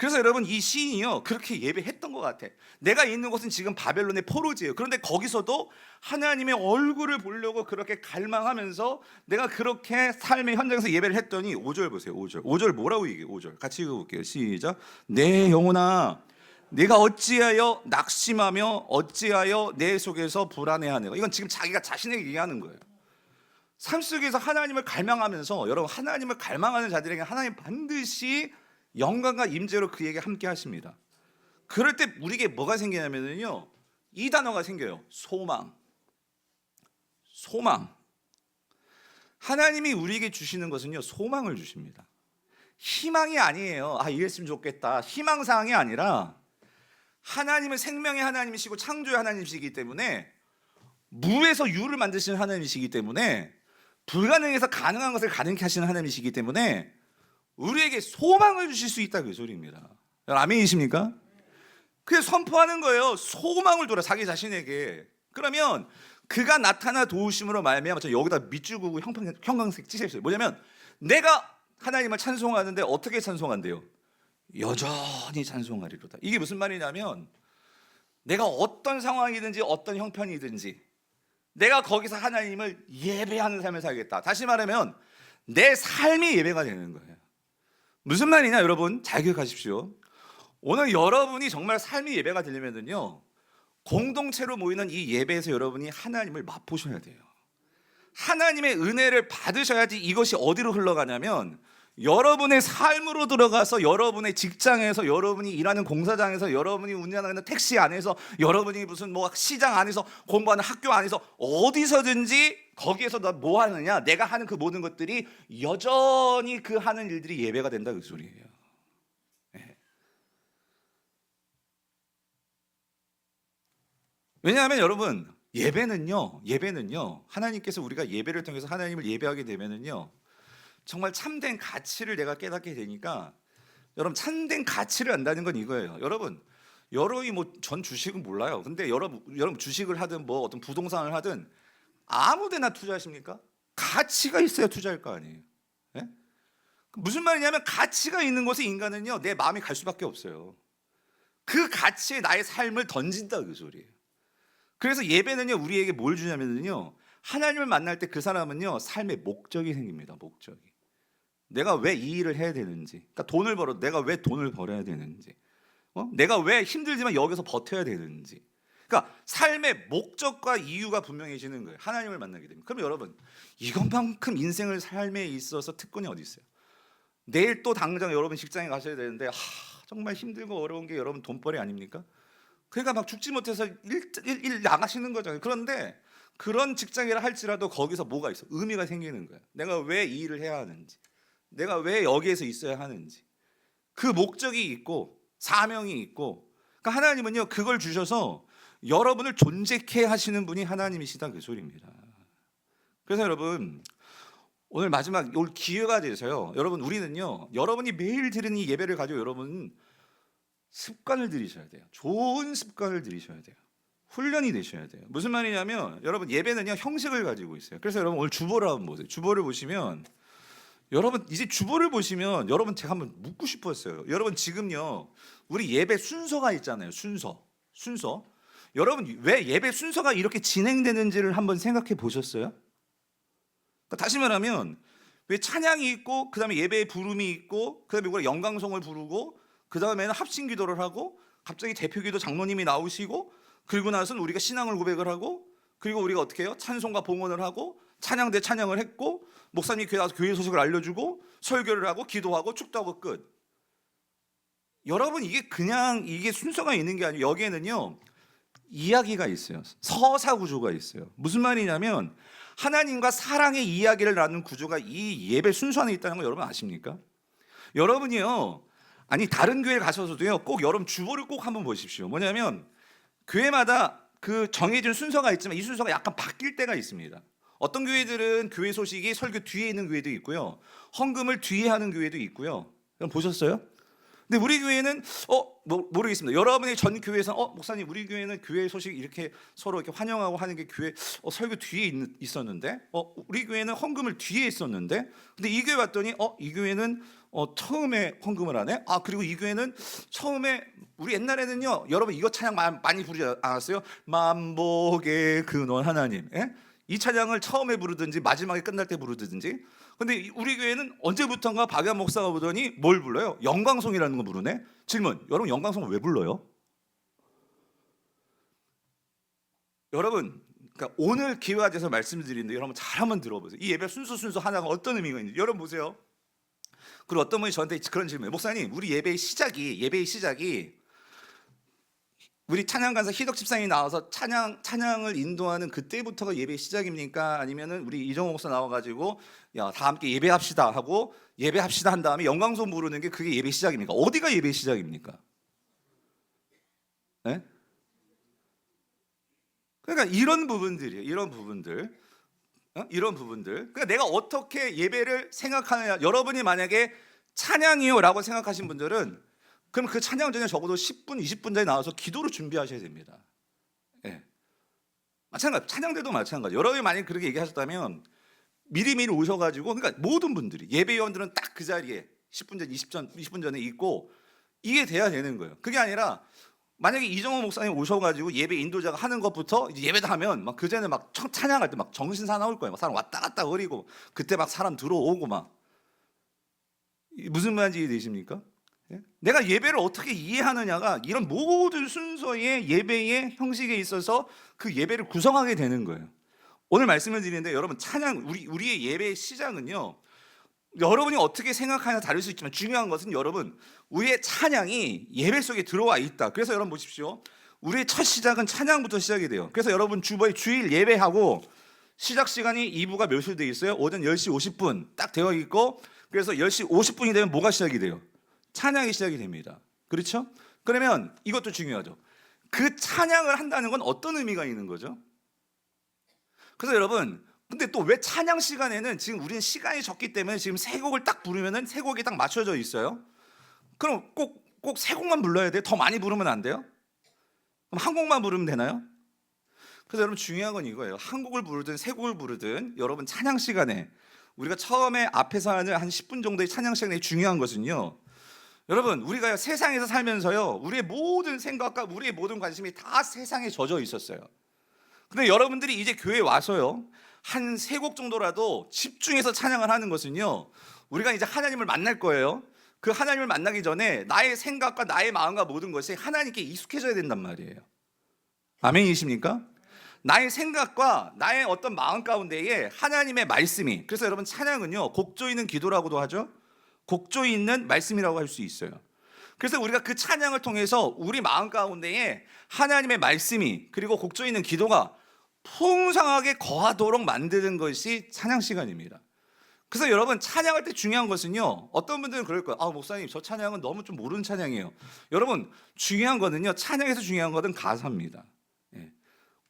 그래서 여러분 이 시인이요 그렇게 예배했던 것 같아. 내가 있는 곳은 지금 바벨론의 포로지예요. 그런데 거기서도 하나님의 얼굴을 보려고 그렇게 갈망하면서 내가 그렇게 삶의 현장에서 예배를 했더니 5절 보세요. 5절 뭐라고 얘기해요? 5절 같이 읽어볼게요. 시작. 내 영혼아 내가 어찌하여 낙심하며 어찌하여 내 속에서 불안해하느냐. 이건 지금 자기가 자신에게 얘기하는 거예요. 삶 속에서 하나님을 갈망하면서 여러분 하나님을 갈망하는 자들에게 하나님 반드시 영광과 임재로 그에게 함께 하십니다. 그럴 때 우리에게 뭐가 생기냐면요 이 단어가 생겨요. 소망. 하나님이 우리에게 주시는 것은요 소망을 주십니다. 희망이 아니에요. 이랬으면 좋겠다. 희망사항이 아니라 하나님은 생명의 하나님이시고 창조의 하나님이시기 때문에 무에서 유를 만드시는 하나님이시기 때문에 불가능해서 가능한 것을 가능케 하시는 하나님이시기 때문에 우리에게 소망을 주실 수 있다 그 소리입니다. 아멘이십니까? 그래서 선포하는 거예요. 소망을 줘라 자기 자신에게. 그러면 그가 나타나 도우심으로 말미암아 여기다 밑줄 그고 형광색 찢으셨어요. 뭐냐면 내가 하나님을 찬송하는데 어떻게 찬송한대요? 여전히 찬송하리로다. 이게 무슨 말이냐면 내가 어떤 상황이든지 어떤 형편이든지 내가 거기서 하나님을 예배하는 삶을 살겠다. 다시 말하면 내 삶이 예배가 되는 거예요. 무슨 말이냐 여러분 잘 기억하십시오. 오늘 여러분이 정말 삶이 예배가 되려면요 공동체로 모이는 이 예배에서 여러분이 하나님을 맛보셔야 돼요. 하나님의 은혜를 받으셔야지 이것이 어디로 흘러가냐면 여러분의 삶으로 들어가서 여러분의 직장에서 여러분이 일하는 공사장에서 여러분이 운전하는 택시 안에서 여러분이 무슨 시장 안에서 공부하는 학교 안에서 어디서든지 거기에서 너 뭐 하느냐 내가 하는 그 모든 것들이 여전히 그 하는 일들이 예배가 된다 그 소리예요. 네. 왜냐하면 여러분 예배는요 하나님께서 우리가 예배를 통해서 하나님을 예배하게 되면은요 정말 참된 가치를 내가 깨닫게 되니까 여러분 참된 가치를 안다는 건 이거예요. 여러분이 전 주식은 몰라요. 근데 여러분 주식을 하든 어떤 부동산을 하든 아무데나 투자하십니까? 가치가 있어야 투자할 거 아니에요. 네? 무슨 말이냐면 가치가 있는 곳에 인간은요 내 마음이 갈 수밖에 없어요. 그 가치에 나의 삶을 던진다 그 소리예요. 그래서 예배는요 우리에게 뭘 주냐면요 하나님을 만날 때 그 사람은요 삶의 목적이 생깁니다. 목적이. 내가 왜 이 일을 해야 되는지, 그러니까 돈을 벌어 내가 왜 돈을 벌어야 되는지, 내가 왜 힘들지만 여기서 버텨야 되는지. 그러니까 삶의 목적과 이유가 분명해지는 거예요. 하나님을 만나게 되면. 그럼 여러분 이것만큼 인생을 삶에 있어서 특권이 어디 있어요? 내일 또 당장 여러분 직장에 가셔야 되는데 정말 힘들고 어려운 게 여러분 돈벌이 아닙니까? 그러니까 막 죽지 못해서 일 나가시는 거잖아요. 그런데 그런 직장이라 할지라도 거기서 뭐가 있어? 의미가 생기는 거예요. 내가 왜 이 일을 해야 하는지, 내가 왜 여기에서 있어야 하는지, 그 목적이 있고 사명이 있고. 그러니까 하나님은요 그걸 주셔서 여러분을 존재케 하시는 분이 하나님이시다 그 소리입니다. 그래서 여러분 오늘 마지막 올 기회가 돼서요 여러분 우리는요 여러분이 매일 드리는 이 예배를 가지고 여러분 습관을 들이셔야 돼요. 좋은 습관을 들이셔야 돼요. 훈련이 되셔야 돼요. 무슨 말이냐면 여러분 예배는요 형식을 가지고 있어요. 그래서 여러분 오늘 주보를 한번 보세요. 주보를 보시면 여러분 이제 주보를 보시면 여러분 제가 한번 묻고 싶었어요. 여러분 지금요 우리 예배 순서가 있잖아요. 순서. 여러분 왜 예배 순서가 이렇게 진행되는지를 한번 생각해 보셨어요? 그러니까 다시 말하면 왜 찬양이 있고 그다음에 예배의 부름이 있고 그다음에 우리가 영광송을 부르고 그다음에는 합심 기도를 하고 갑자기 대표기도 장로님이 나오시고 그리고 나서는 우리가 신앙을 고백을 하고 그리고 우리가 어떻게 해요? 찬송과 봉헌을 하고 찬양대 찬양을 했고 목사님이 교회 와서 교회 소식을 알려주고 설교를 하고 기도하고 축도하고 끝. 여러분 이게 순서가 있는 게 아니고 여기에는요 이야기가 있어요. 서사 구조가 있어요. 무슨 말이냐면 하나님과 사랑의 이야기를 나누는 구조가 이 예배 순서 안에 있다는 거 여러분 아십니까? 여러분이요 다른 교회 가셔서도요 꼭 여러분 주보를 꼭 한번 보십시오. 뭐냐면 교회마다 그 정해진 순서가 있지만 이 순서가 약간 바뀔 때가 있습니다. 어떤 교회들은 교회 소식이 설교 뒤에 있는 교회도 있고요 헌금을 뒤에 하는 교회도 있고요. 여러분 보셨어요? 근데 우리 교회는 모르겠습니다. 여러분의 전 교회에서 목사님 우리 교회는 교회 소식 이렇게 서로 이렇게 환영하고 하는 게 교회 설교 뒤에 있었는데 우리 교회는 헌금을 뒤에 했었는데 근데 이 교회 왔더니 이 교회는 처음에 헌금을 하네. 그리고 이 교회는 처음에 우리 옛날에는요 여러분 이거 찬양 많이 부르지 않았어요? 만복의 근원 하나님. 예? 이 찬양을 처음에 부르든지 마지막에 끝날 때 부르든지. 근데 우리 교회는 언제부턴가 박연 목사가 보더니 뭘 불러요? 영광송이라는 거 부르네. 질문, 여러분 영광송을 왜 불러요? 여러분, 그러니까 오늘 기회가 돼서 말씀을 드리는데 여러분 잘 한번 들어보세요. 이 예배 순수 하나가 어떤 의미가 있는지 여러분 보세요. 그리고 어떤 분이 저한테 그런 질문을, 목사님 우리 예배의 시작이 우리 찬양간사 희덕 집사님이 나와서 찬양을 인도하는 그때부터가 예배 시작입니까? 아니면은 우리 이정호 목사 나와가지고 다 함께 예배합시다 하고 예배합시다 한 다음에 영광송 부르는 게 그게 예배 시작입니까? 어디가 예배 시작입니까? 네? 그러니까 이런 부분들이에요. 이런 부분들. 그러니까 내가 어떻게 예배를 생각하느냐. 여러분이 만약에 찬양이요라고 생각하신 분들은 그럼 그 찬양 전에 적어도 10분, 20분 전에 나와서 기도를 준비하셔야 됩니다. 예. 마찬가지, 찬양 때도 마찬가지. 여러분이 만약에 그렇게 얘기하셨다면 미리 오셔가지고, 그러니까 모든 분들이 예배위원들은 딱 그 자리에 10분 전, 20분 전에 있고 이게 돼야 되는 거예요. 그게 아니라 만약에 이정호 목사님 오셔가지고 예배 인도자가 하는 것부터 이제 예배다 하면 막 그전에 막 찬양할 때 막 정신사 나올 거예요. 막 사람 왔다 갔다 거리고 그때 막 사람 들어오고 막 무슨 말인지 이해되십니까? 내가 예배를 어떻게 이해하느냐가 이런 모든 순서의 예배의 형식에 있어서 그 예배를 구성하게 되는 거예요. 오늘 말씀을 드리는데 여러분 찬양 우리의 예배의 시작은요. 여러분이 어떻게 생각하냐 다를 수 있지만 중요한 것은 여러분 우리의 찬양이 예배 속에 들어와 있다. 그래서 여러분 보십시오. 우리의 첫 시작은 찬양부터 시작이 돼요. 그래서 여러분 주일 예배하고 시작 시간이 2부가 몇 시로 되어 있어요? 오전 10시 50분 딱 되어 있고 그래서 10시 50분이 되면 뭐가 시작이 돼요? 찬양이 시작이 됩니다. 그렇죠? 그러면 이것도 중요하죠. 그 찬양을 한다는 건 어떤 의미가 있는 거죠? 그래서 여러분 근데 또 왜 찬양 시간에는 지금 우리는 시간이 적기 때문에 지금 세 곡을 딱 부르면은 세 곡이 딱 맞춰져 있어요. 그럼 꼭 세 곡만 불러야 돼요? 더 많이 부르면 안 돼요? 그럼 한 곡만 부르면 되나요? 그래서 여러분 중요한 건 이거예요. 한 곡을 부르든 세 곡을 부르든 여러분 찬양 시간에 우리가 처음에 앞에서 하는 한 10분 정도의 찬양 시간에 중요한 것은요. 여러분 우리가 세상에서 살면서요 우리의 모든 생각과 우리의 모든 관심이 다 세상에 젖어 있었어요. 근데 여러분들이 이제 교회에 와서요 한 세 곡 정도라도 집중해서 찬양을 하는 것은요 우리가 이제 하나님을 만날 거예요. 그 하나님을 만나기 전에 나의 생각과 나의 마음과 모든 것이 하나님께 익숙해져야 된단 말이에요. 아멘이십니까? 나의 생각과 나의 어떤 마음 가운데에 하나님의 말씀이, 그래서 여러분 찬양은요 곡조 있는 기도라고도 하죠. 곡조 있는 말씀이라고 할 수 있어요. 그래서 우리가 그 찬양을 통해서 우리 마음 가운데에 하나님의 말씀이 그리고 곡조 있는 기도가 풍성하게 거하도록 만드는 것이 찬양 시간입니다. 그래서 여러분 찬양할 때 중요한 것은요 어떤 분들은 그럴 거예요. 목사님 저 찬양은 너무 좀 모르는 찬양이에요. 여러분 중요한 거는요 찬양에서 중요한 것은 가사입니다.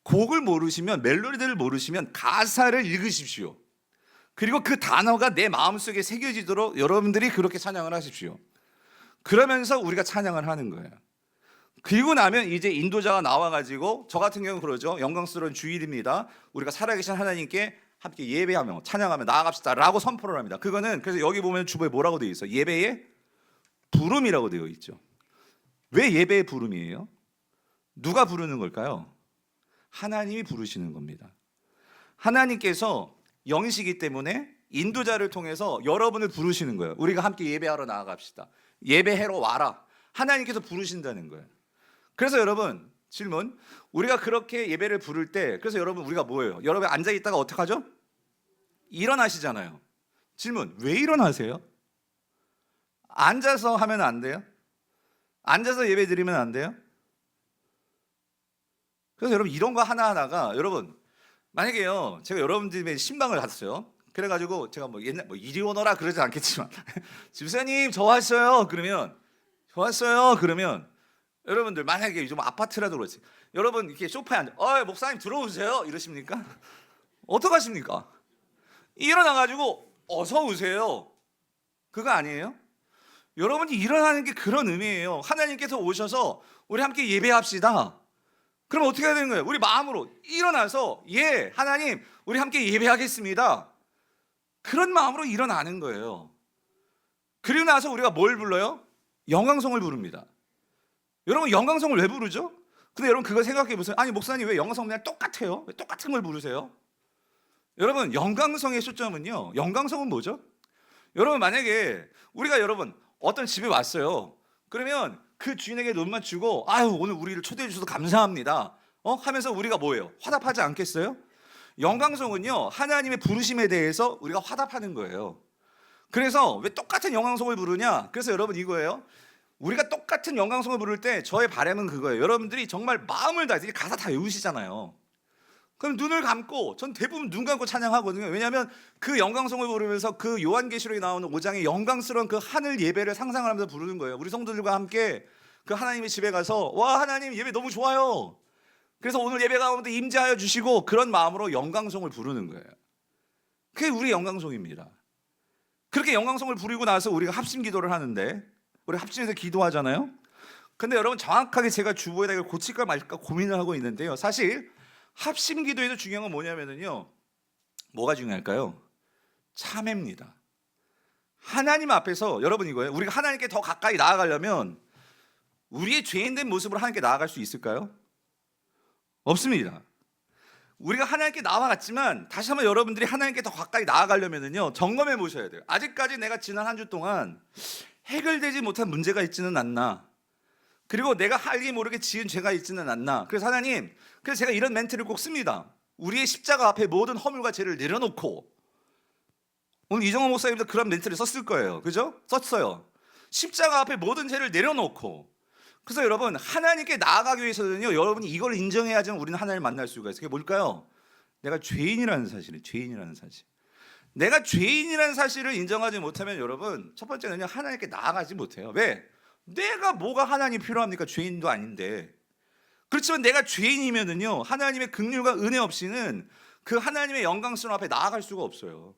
곡을 모르시면 멜로디들을 모르시면 가사를 읽으십시오. 그리고 그 단어가 내 마음속에 새겨지도록 여러분들이 그렇게 찬양을 하십시오. 그러면서 우리가 찬양을 하는 거예요. 그리고 나면 이제 인도자가 나와가지고 저 같은 경우는 그러죠. 영광스러운 주일입니다. 우리가 살아계신 하나님께 함께 예배하며 찬양하며 나아갑시다 라고 선포를 합니다. 그거는 그래서 여기 보면 주보에 뭐라고 되어 있어요? 예배의 부름이라고 되어 있죠. 왜 예배의 부름이에요? 누가 부르는 걸까요? 하나님이 부르시는 겁니다. 하나님께서 영이시기 때문에 인도자를 통해서 여러분을 부르시는 거예요. 우리가 함께 예배하러 나아갑시다. 예배하러 와라. 하나님께서 부르신다는 거예요. 그래서 여러분 질문, 우리가 그렇게 예배를 부를 때 그래서 여러분 우리가 뭐예요? 여러분 앉아있다가 어떡하죠? 일어나시잖아요. 질문, 왜 일어나세요? 앉아서 하면 안 돼요? 앉아서 예배 드리면 안 돼요? 그래서 여러분 이런 거 하나하나가 여러분 만약에요 제가 여러분들의 신방을 갔어요. 그래가지고 제가 옛날 이리 오너라 그러지 않겠지만 집사님 저 왔어요 그러면 여러분들 만약에 좀 아파트라도 그렇지 여러분 이렇게 소파에 앉아 목사님 들어오세요 이러십니까? 어떡하십니까? 일어나가지고 어서 오세요 그거 아니에요? 여러분이 일어나는 게 그런 의미예요. 하나님께서 오셔서 우리 함께 예배합시다. 그럼 어떻게 해야 되는 거예요? 우리 마음으로 일어나서 예, 하나님 우리 함께 예배하겠습니다. 그런 마음으로 일어나는 거예요. 그리고 나서 우리가 뭘 불러요? 영광송을 부릅니다. 여러분 영광송을 왜 부르죠? 근데 여러분 그거 생각해 보세요. 아니 목사님 왜 영광송 그냥 똑같아요? 왜 똑같은 걸 부르세요? 여러분 영광송의 초점은요. 영광송은 뭐죠? 여러분 만약에 우리가 여러분 어떤 집에 왔어요. 그러면 그 주인에게 눈 맞추고 아유 오늘 우리를 초대해 주셔서 감사합니다. 하면서 우리가 뭐예요? 화답하지 않겠어요? 영광송은요 하나님의 부르심에 대해서 우리가 화답하는 거예요. 그래서 왜 똑같은 영광송을 부르냐? 그래서 여러분 이거예요. 우리가 똑같은 영광송을 부를 때 저의 바람은 그거예요. 여러분들이 정말 마음을 다해서 가사 다 외우시잖아요. 그럼 눈을 감고 전 대부분 눈 감고 찬양하거든요. 왜냐하면 그 영광송을 부르면서 그 요한계시록에 나오는 5장의 영광스러운 그 하늘 예배를 상상을 하면서 부르는 거예요. 우리 성도들과 함께 그 하나님의 집에 가서 와 하나님 예배 너무 좋아요. 그래서 오늘 예배 가운데 임재하여 주시고 그런 마음으로 영광송을 부르는 거예요. 그게 우리 영광송입니다. 그렇게 영광송을 부르고 나서 우리가 합심 기도를 하는데 우리 합심해서 기도하잖아요. 근데 여러분 정확하게 제가 주보에다 이걸 고칠까 말까 고민을 하고 있는데요. 사실 합심 기도에서 중요한 건 뭐냐면요. 뭐가 중요할까요? 참회입니다. 하나님 앞에서 여러분 이거예요. 우리가 하나님께 더 가까이 나아가려면 우리의 죄인된 모습으로 하나님께 나아갈 수 있을까요? 없습니다. 우리가 하나님께 나아갔지만 다시 한번 여러분들이 하나님께 더 가까이 나아가려면요 점검해 보셔야 돼요. 아직까지 내가 지난 한 주 동안 해결되지 못한 문제가 있지는 않나, 그리고 내가 알게 모르게 지은 죄가 있지는 않나. 그래서 하나님, 그래서 제가 이런 멘트를 꼭 씁니다. 우리의 십자가 앞에 모든 허물과 죄를 내려놓고, 오늘 이정호 목사님도 그런 멘트를 썼을 거예요. 그죠? 썼어요. 십자가 앞에 모든 죄를 내려놓고. 그래서 여러분 하나님께 나아가기 위해서는요 여러분이 이걸 인정해야지만 우리는 하나님을 만날 수가 있어요. 그게 뭘까요? 내가 죄인이라는 사실이에요. 죄인이라는 사실. 내가 죄인이라는 사실을 인정하지 못하면 여러분 첫 번째는요 하나님께 나아가지 못해요. 왜? 내가 뭐가 하나님 필요합니까? 죄인도 아닌데. 그렇지만 내가 죄인이면은요 하나님의 긍휼과 은혜 없이는 그 하나님의 영광스러운 앞에 나아갈 수가 없어요.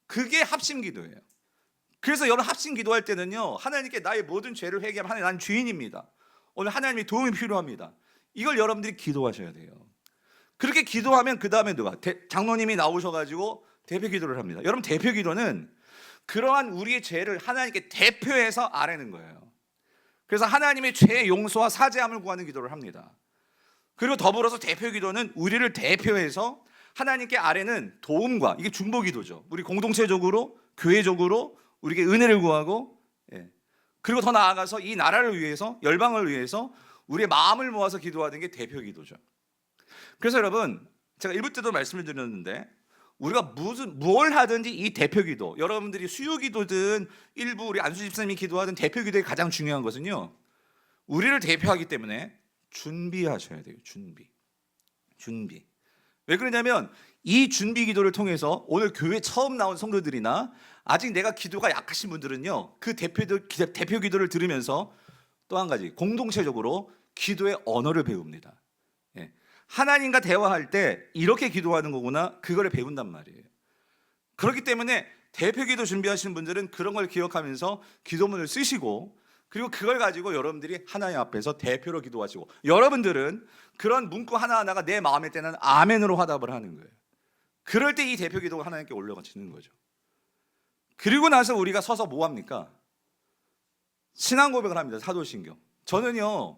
그게 합심 기도예요. 그래서 여러분 합심 기도할 때는요 하나님께 나의 모든 죄를 회개하면 하나님 난 죄인입니다. 오늘 하나님의 도움이 필요합니다. 이걸 여러분들이 기도하셔야 돼요. 그렇게 기도하면 그 다음에 누가? 장로님이 나오셔가지고 대표 기도를 합니다. 여러분 대표 기도는 그러한 우리의 죄를 하나님께 대표해서 아뢰는 거예요. 그래서 하나님의 죄의 용서와 사죄함을 구하는 기도를 합니다. 그리고 더불어서 대표 기도는 우리를 대표해서 하나님께 아뢰는 도움과, 이게 중보 기도죠. 우리 공동체적으로 교회적으로 우리에게 은혜를 구하고, 그리고 더 나아가서 이 나라를 위해서, 열방을 위해서 우리의 마음을 모아서 기도하는 게 대표 기도죠. 그래서 여러분 제가 1부 때도 말씀을 드렸는데 우리가 뭘 하든지 이 대표 기도, 여러분들이 수요 기도든 일부 우리 안수 집사님이 기도하든 대표 기도의 가장 중요한 것은요 우리를 대표하기 때문에 준비하셔야 돼요. 준비. 왜 그러냐면 이 준비 기도를 통해서 오늘 교회 처음 나온 성도들이나 아직 내가 기도가 약하신 분들은요 그 대표 기도를 들으면서 또 한 가지 공동체적으로 기도의 언어를 배웁니다. 하나님과 대화할 때 이렇게 기도하는 거구나, 그거를 배운단 말이에요. 그렇기 때문에 대표 기도 준비하시는 분들은 그런 걸 기억하면서 기도문을 쓰시고, 그리고 그걸 가지고 여러분들이 하나님 앞에서 대표로 기도하시고, 여러분들은 그런 문구 하나하나가 내 마음에 때는 아멘으로 화답을 하는 거예요. 그럴 때 이 대표 기도가 하나님께 올라가시는 거죠. 그리고 나서 우리가 서서 뭐 합니까? 신앙 고백을 합니다. 사도신경. 저는요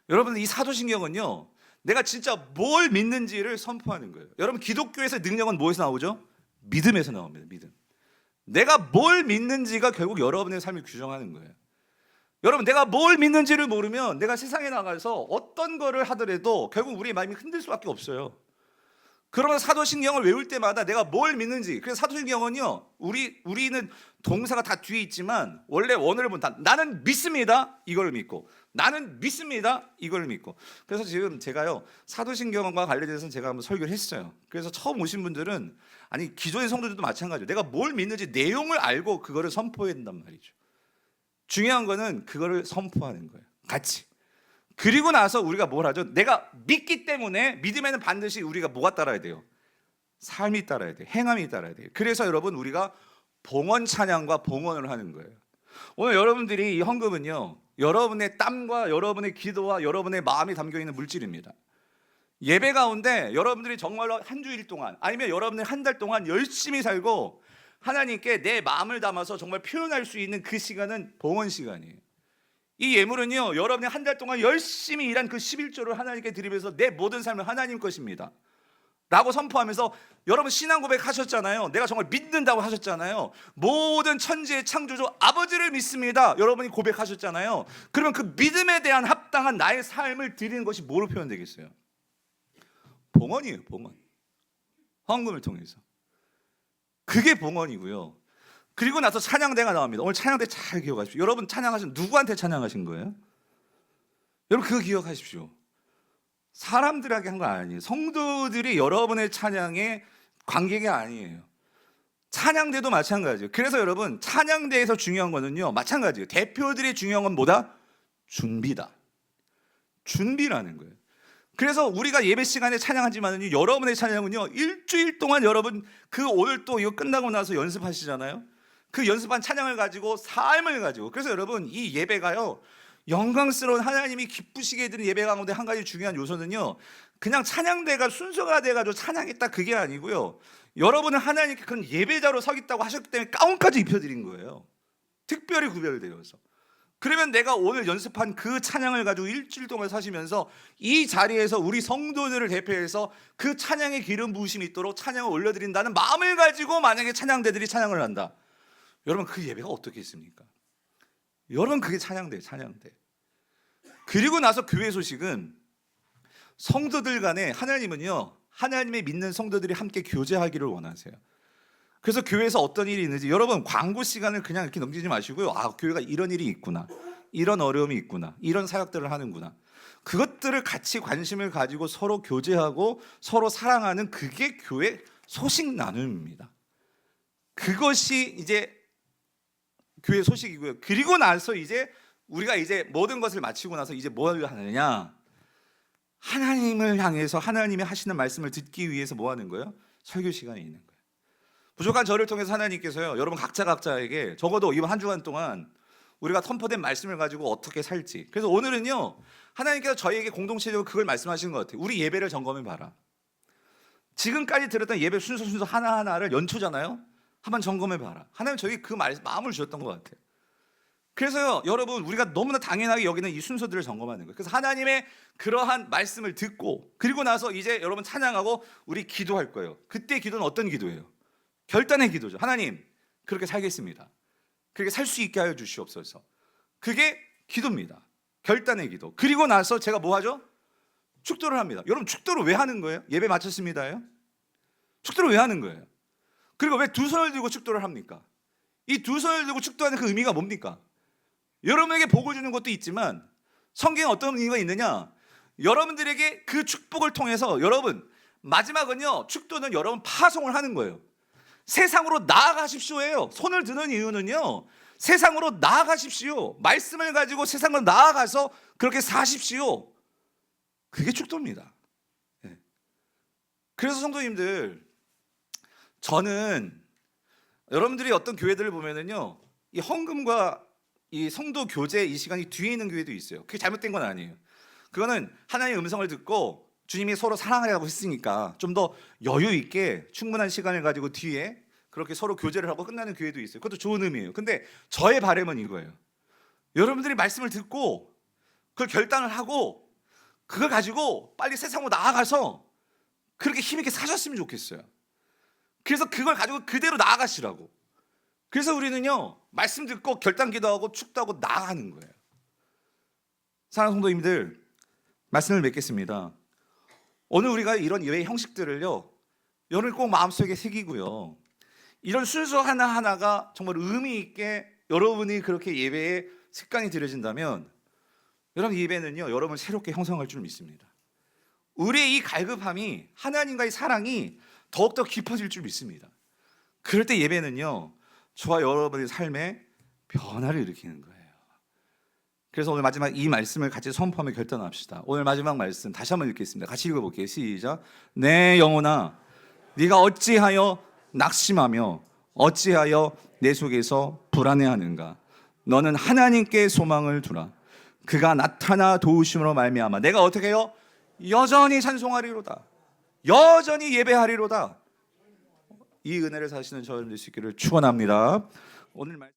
여러분들 이 사도신경은요 내가 진짜 뭘 믿는지를 선포하는 거예요. 여러분 기독교에서 능력은 뭐에서 나오죠? 믿음에서 나옵니다. 믿음. 내가 뭘 믿는지가 결국 여러분의 삶을 규정하는 거예요. 여러분 내가 뭘 믿는지를 모르면 내가 세상에 나가서 어떤 거를 하더라도 결국 우리의 마음이 흔들 수밖에 없어요. 그러면 사도신경을 외울 때마다 내가 뭘 믿는지, 그래서 사도신경은요 우리는 동사가 다 뒤에 있지만 원래 원어를 보면 나는 믿습니다 이걸 믿고, 나는 믿습니다 이걸 믿고. 그래서 지금 제가요 사도신경과 관련해서 제가 한번 설교를 했어요. 그래서 처음 오신 분들은, 아니 기존의 성도들도 마찬가지예요. 내가 뭘 믿는지 내용을 알고 그거를 선포해야 된단 말이죠. 중요한 거는 그거를 선포하는 거예요, 같이. 그리고 나서 우리가 뭘 하죠? 내가 믿기 때문에, 믿음에는 반드시 우리가 뭐가 따라야 돼요? 삶이 따라야 돼요. 행함이 따라야 돼요. 그래서 여러분 우리가 봉헌 찬양과 봉헌을 하는 거예요. 오늘 여러분들이 이 헌금은요, 여러분의 땀과 여러분의 기도와 여러분의 마음이 담겨 있는 물질입니다. 예배 가운데 여러분들이 정말로 한 주일 동안 아니면 여러분들 한 달 동안 열심히 살고 하나님께 내 마음을 담아서 정말 표현할 수 있는 그 시간은 봉헌 시간이에요. 이 예물은요, 여러분이 한 달 동안 열심히 일한 그 11조를 하나님께 드리면서 내 모든 삶은 하나님 것입니다 라고 선포하면서, 여러분 신앙 고백하셨잖아요. 내가 정말 믿는다고 하셨잖아요. 모든 천지의 창조주 아버지를 믿습니다, 여러분이 고백하셨잖아요. 그러면 그 믿음에 대한 합당한 나의 삶을 드리는 것이 뭐로 표현되겠어요? 봉헌이에요. 봉헌. 헌금을 통해서. 그게 봉헌이고요. 그리고 나서 찬양대가 나옵니다. 오늘 찬양대 잘 기억하십시오. 여러분 찬양하신, 누구한테 찬양하신 거예요? 여러분 그거 기억하십시오. 사람들에게 한 거 아니에요. 성도들이 여러분의 찬양의 관객이 아니에요. 찬양대도 마찬가지예요. 그래서 여러분 찬양대에서 중요한 거는요, 마찬가지예요. 대표들이 중요한 건 뭐다? 준비다. 준비라는 거예요. 그래서 우리가 예배 시간에 찬양하지만은요, 여러분의 찬양은요, 일주일 동안 여러분 그 오늘 또 이거 끝나고 나서 연습하시잖아요. 그 연습한 찬양을 가지고, 삶을 가지고. 그래서 여러분 이 예배가요, 영광스러운 하나님이 기쁘시게 드린 예배 가운데 한 가지 중요한 요소는요, 그냥 찬양대가 순서가 돼가지고 찬양했다 그게 아니고요, 여러분은 하나님께 그런 예배자로 서겠다고 하셨기 때문에 가운까지 입혀드린 거예요. 특별히 구별되어서. 그러면 내가 오늘 연습한 그 찬양을 가지고 일주일 동안 사시면서 이 자리에서 우리 성도들을 대표해서 그 찬양의 기름 부으심이 있도록 찬양을 올려드린다는 마음을 가지고 만약에 찬양대들이 찬양을 한다, 여러분 그 예배가 어떻겠습니까? 여러분 그게 찬양대. 그리고 나서 교회 소식은 성도들 간에 하나님은요, 하나님의 믿는 성도들이 함께 교제하기를 원하세요. 그래서 교회에서 어떤 일이 있는지, 여러분 광고 시간을 그냥 이렇게 넘기지 마시고요, 아 교회가 이런 일이 있구나, 이런 어려움이 있구나, 이런 사역들을 하는구나, 그것들을 같이 관심을 가지고 서로 교제하고 서로 사랑하는, 그게 교회 소식 나눔입니다. 그것이 이제 교회 소식이고요. 그리고 나서 이제 우리가 이제 모든 것을 마치고 나서 이제 뭘 하느냐, 하나님을 향해서 하나님이 하시는 말씀을 듣기 위해서 뭐 하는 거예요? 설교 시간이 있는 거예요. 부족한 저를 통해서 하나님께서요, 여러분 각자에게 적어도 이번 한 주간 동안 우리가 선포된 말씀을 가지고 어떻게 살지. 그래서 오늘은요, 하나님께서 저희에게 공동체적으로 그걸 말씀하시는 것 같아요. 우리 예배를 점검해 봐라. 지금까지 들었던 예배 순서 하나하나를 연초잖아요. 한번 점검해 봐라. 하나님 저에게 그 마음을 주셨던 것 같아요. 그래서요, 여러분 우리가 너무나 당연하게 여기는 이 순서들을 점검하는 거예요. 그래서 하나님의 그러한 말씀을 듣고, 그리고 나서 이제 여러분 찬양하고 우리 기도할 거예요. 그때 기도는 어떤 기도예요? 결단의 기도죠. 하나님 그렇게 살겠습니다, 그렇게 살 수 있게 하여 주시옵소서. 그게 기도입니다. 결단의 기도. 그리고 나서 제가 뭐 하죠? 축도를 합니다. 여러분 축도를 왜 하는 거예요? 예배 마쳤습니다요. 축도를 왜 하는 거예요? 그리고 왜 두 손을 들고 축도를 합니까? 이 두 손을 들고 축도하는 그 의미가 뭡니까? 여러분에게 복을 주는 것도 있지만 성경에 어떤 의미가 있느냐, 여러분들에게 그 축복을 통해서 여러분 마지막은요, 축도는 여러분 파송을 하는 거예요. 세상으로 나아가십시오예요. 손을 드는 이유는요, 세상으로 나아가십시오. 말씀을 가지고 세상으로 나아가서 그렇게 사십시오. 그게 축도입니다. 그래서 성도님들, 저는 여러분들이 어떤 교회들을 보면은요, 이 헌금과 이 성도 교제 이 시간이 뒤에 있는 교회도 있어요. 그게 잘못된 건 아니에요. 그거는 하나님의 음성을 듣고 주님이 서로 사랑하라고 했으니까 좀 더 여유 있게 충분한 시간을 가지고 뒤에 그렇게 서로 교제를 하고 끝나는 교회도 있어요. 그것도 좋은 의미예요. 근데 저의 바람은 이거예요. 여러분들이 말씀을 듣고 그걸 결단을 하고 그걸 가지고 빨리 세상으로 나아가서 그렇게 힘있게 사셨으면 좋겠어요. 그래서 그걸 가지고 그대로 나아가시라고. 그래서 우리는요, 말씀 듣고 결단 기도하고 축도하고 나아가는 거예요. 사랑하는 성도님들, 말씀을 맺겠습니다. 오늘 우리가 이런 예배 형식들을요, 여러분 꼭 마음속에 새기고요, 이런 순서 하나하나가 정말 의미 있게 여러분이 그렇게 예배에 습관이 들여진다면 여러분 예배는요, 여러분을 새롭게 형성할 줄 믿습니다. 우리의 이 갈급함이, 하나님과의 사랑이 더욱더 깊어질 줄 믿습니다. 그럴 때 예배는요, 저와 여러분의 삶에 변화를 일으키는 거예요. 그래서 오늘 마지막 이 말씀을 같이 선포하며 결단합시다. 오늘 마지막 말씀 다시 한번 읽겠습니다. 같이 읽어볼게요. 시작. 내 영혼아, 네가 어찌하여 낙심하며 어찌하여 내 속에서 불안해하는가? 너는 하나님께 소망을 두라. 그가 나타나 도우심으로 말미암아 내가 어떻게 해요? 여전히 찬송하리로다. 여전히 예배하리로다. 이 은혜를 사시는 저를 될 수 있기를 축원합니다. 오늘 말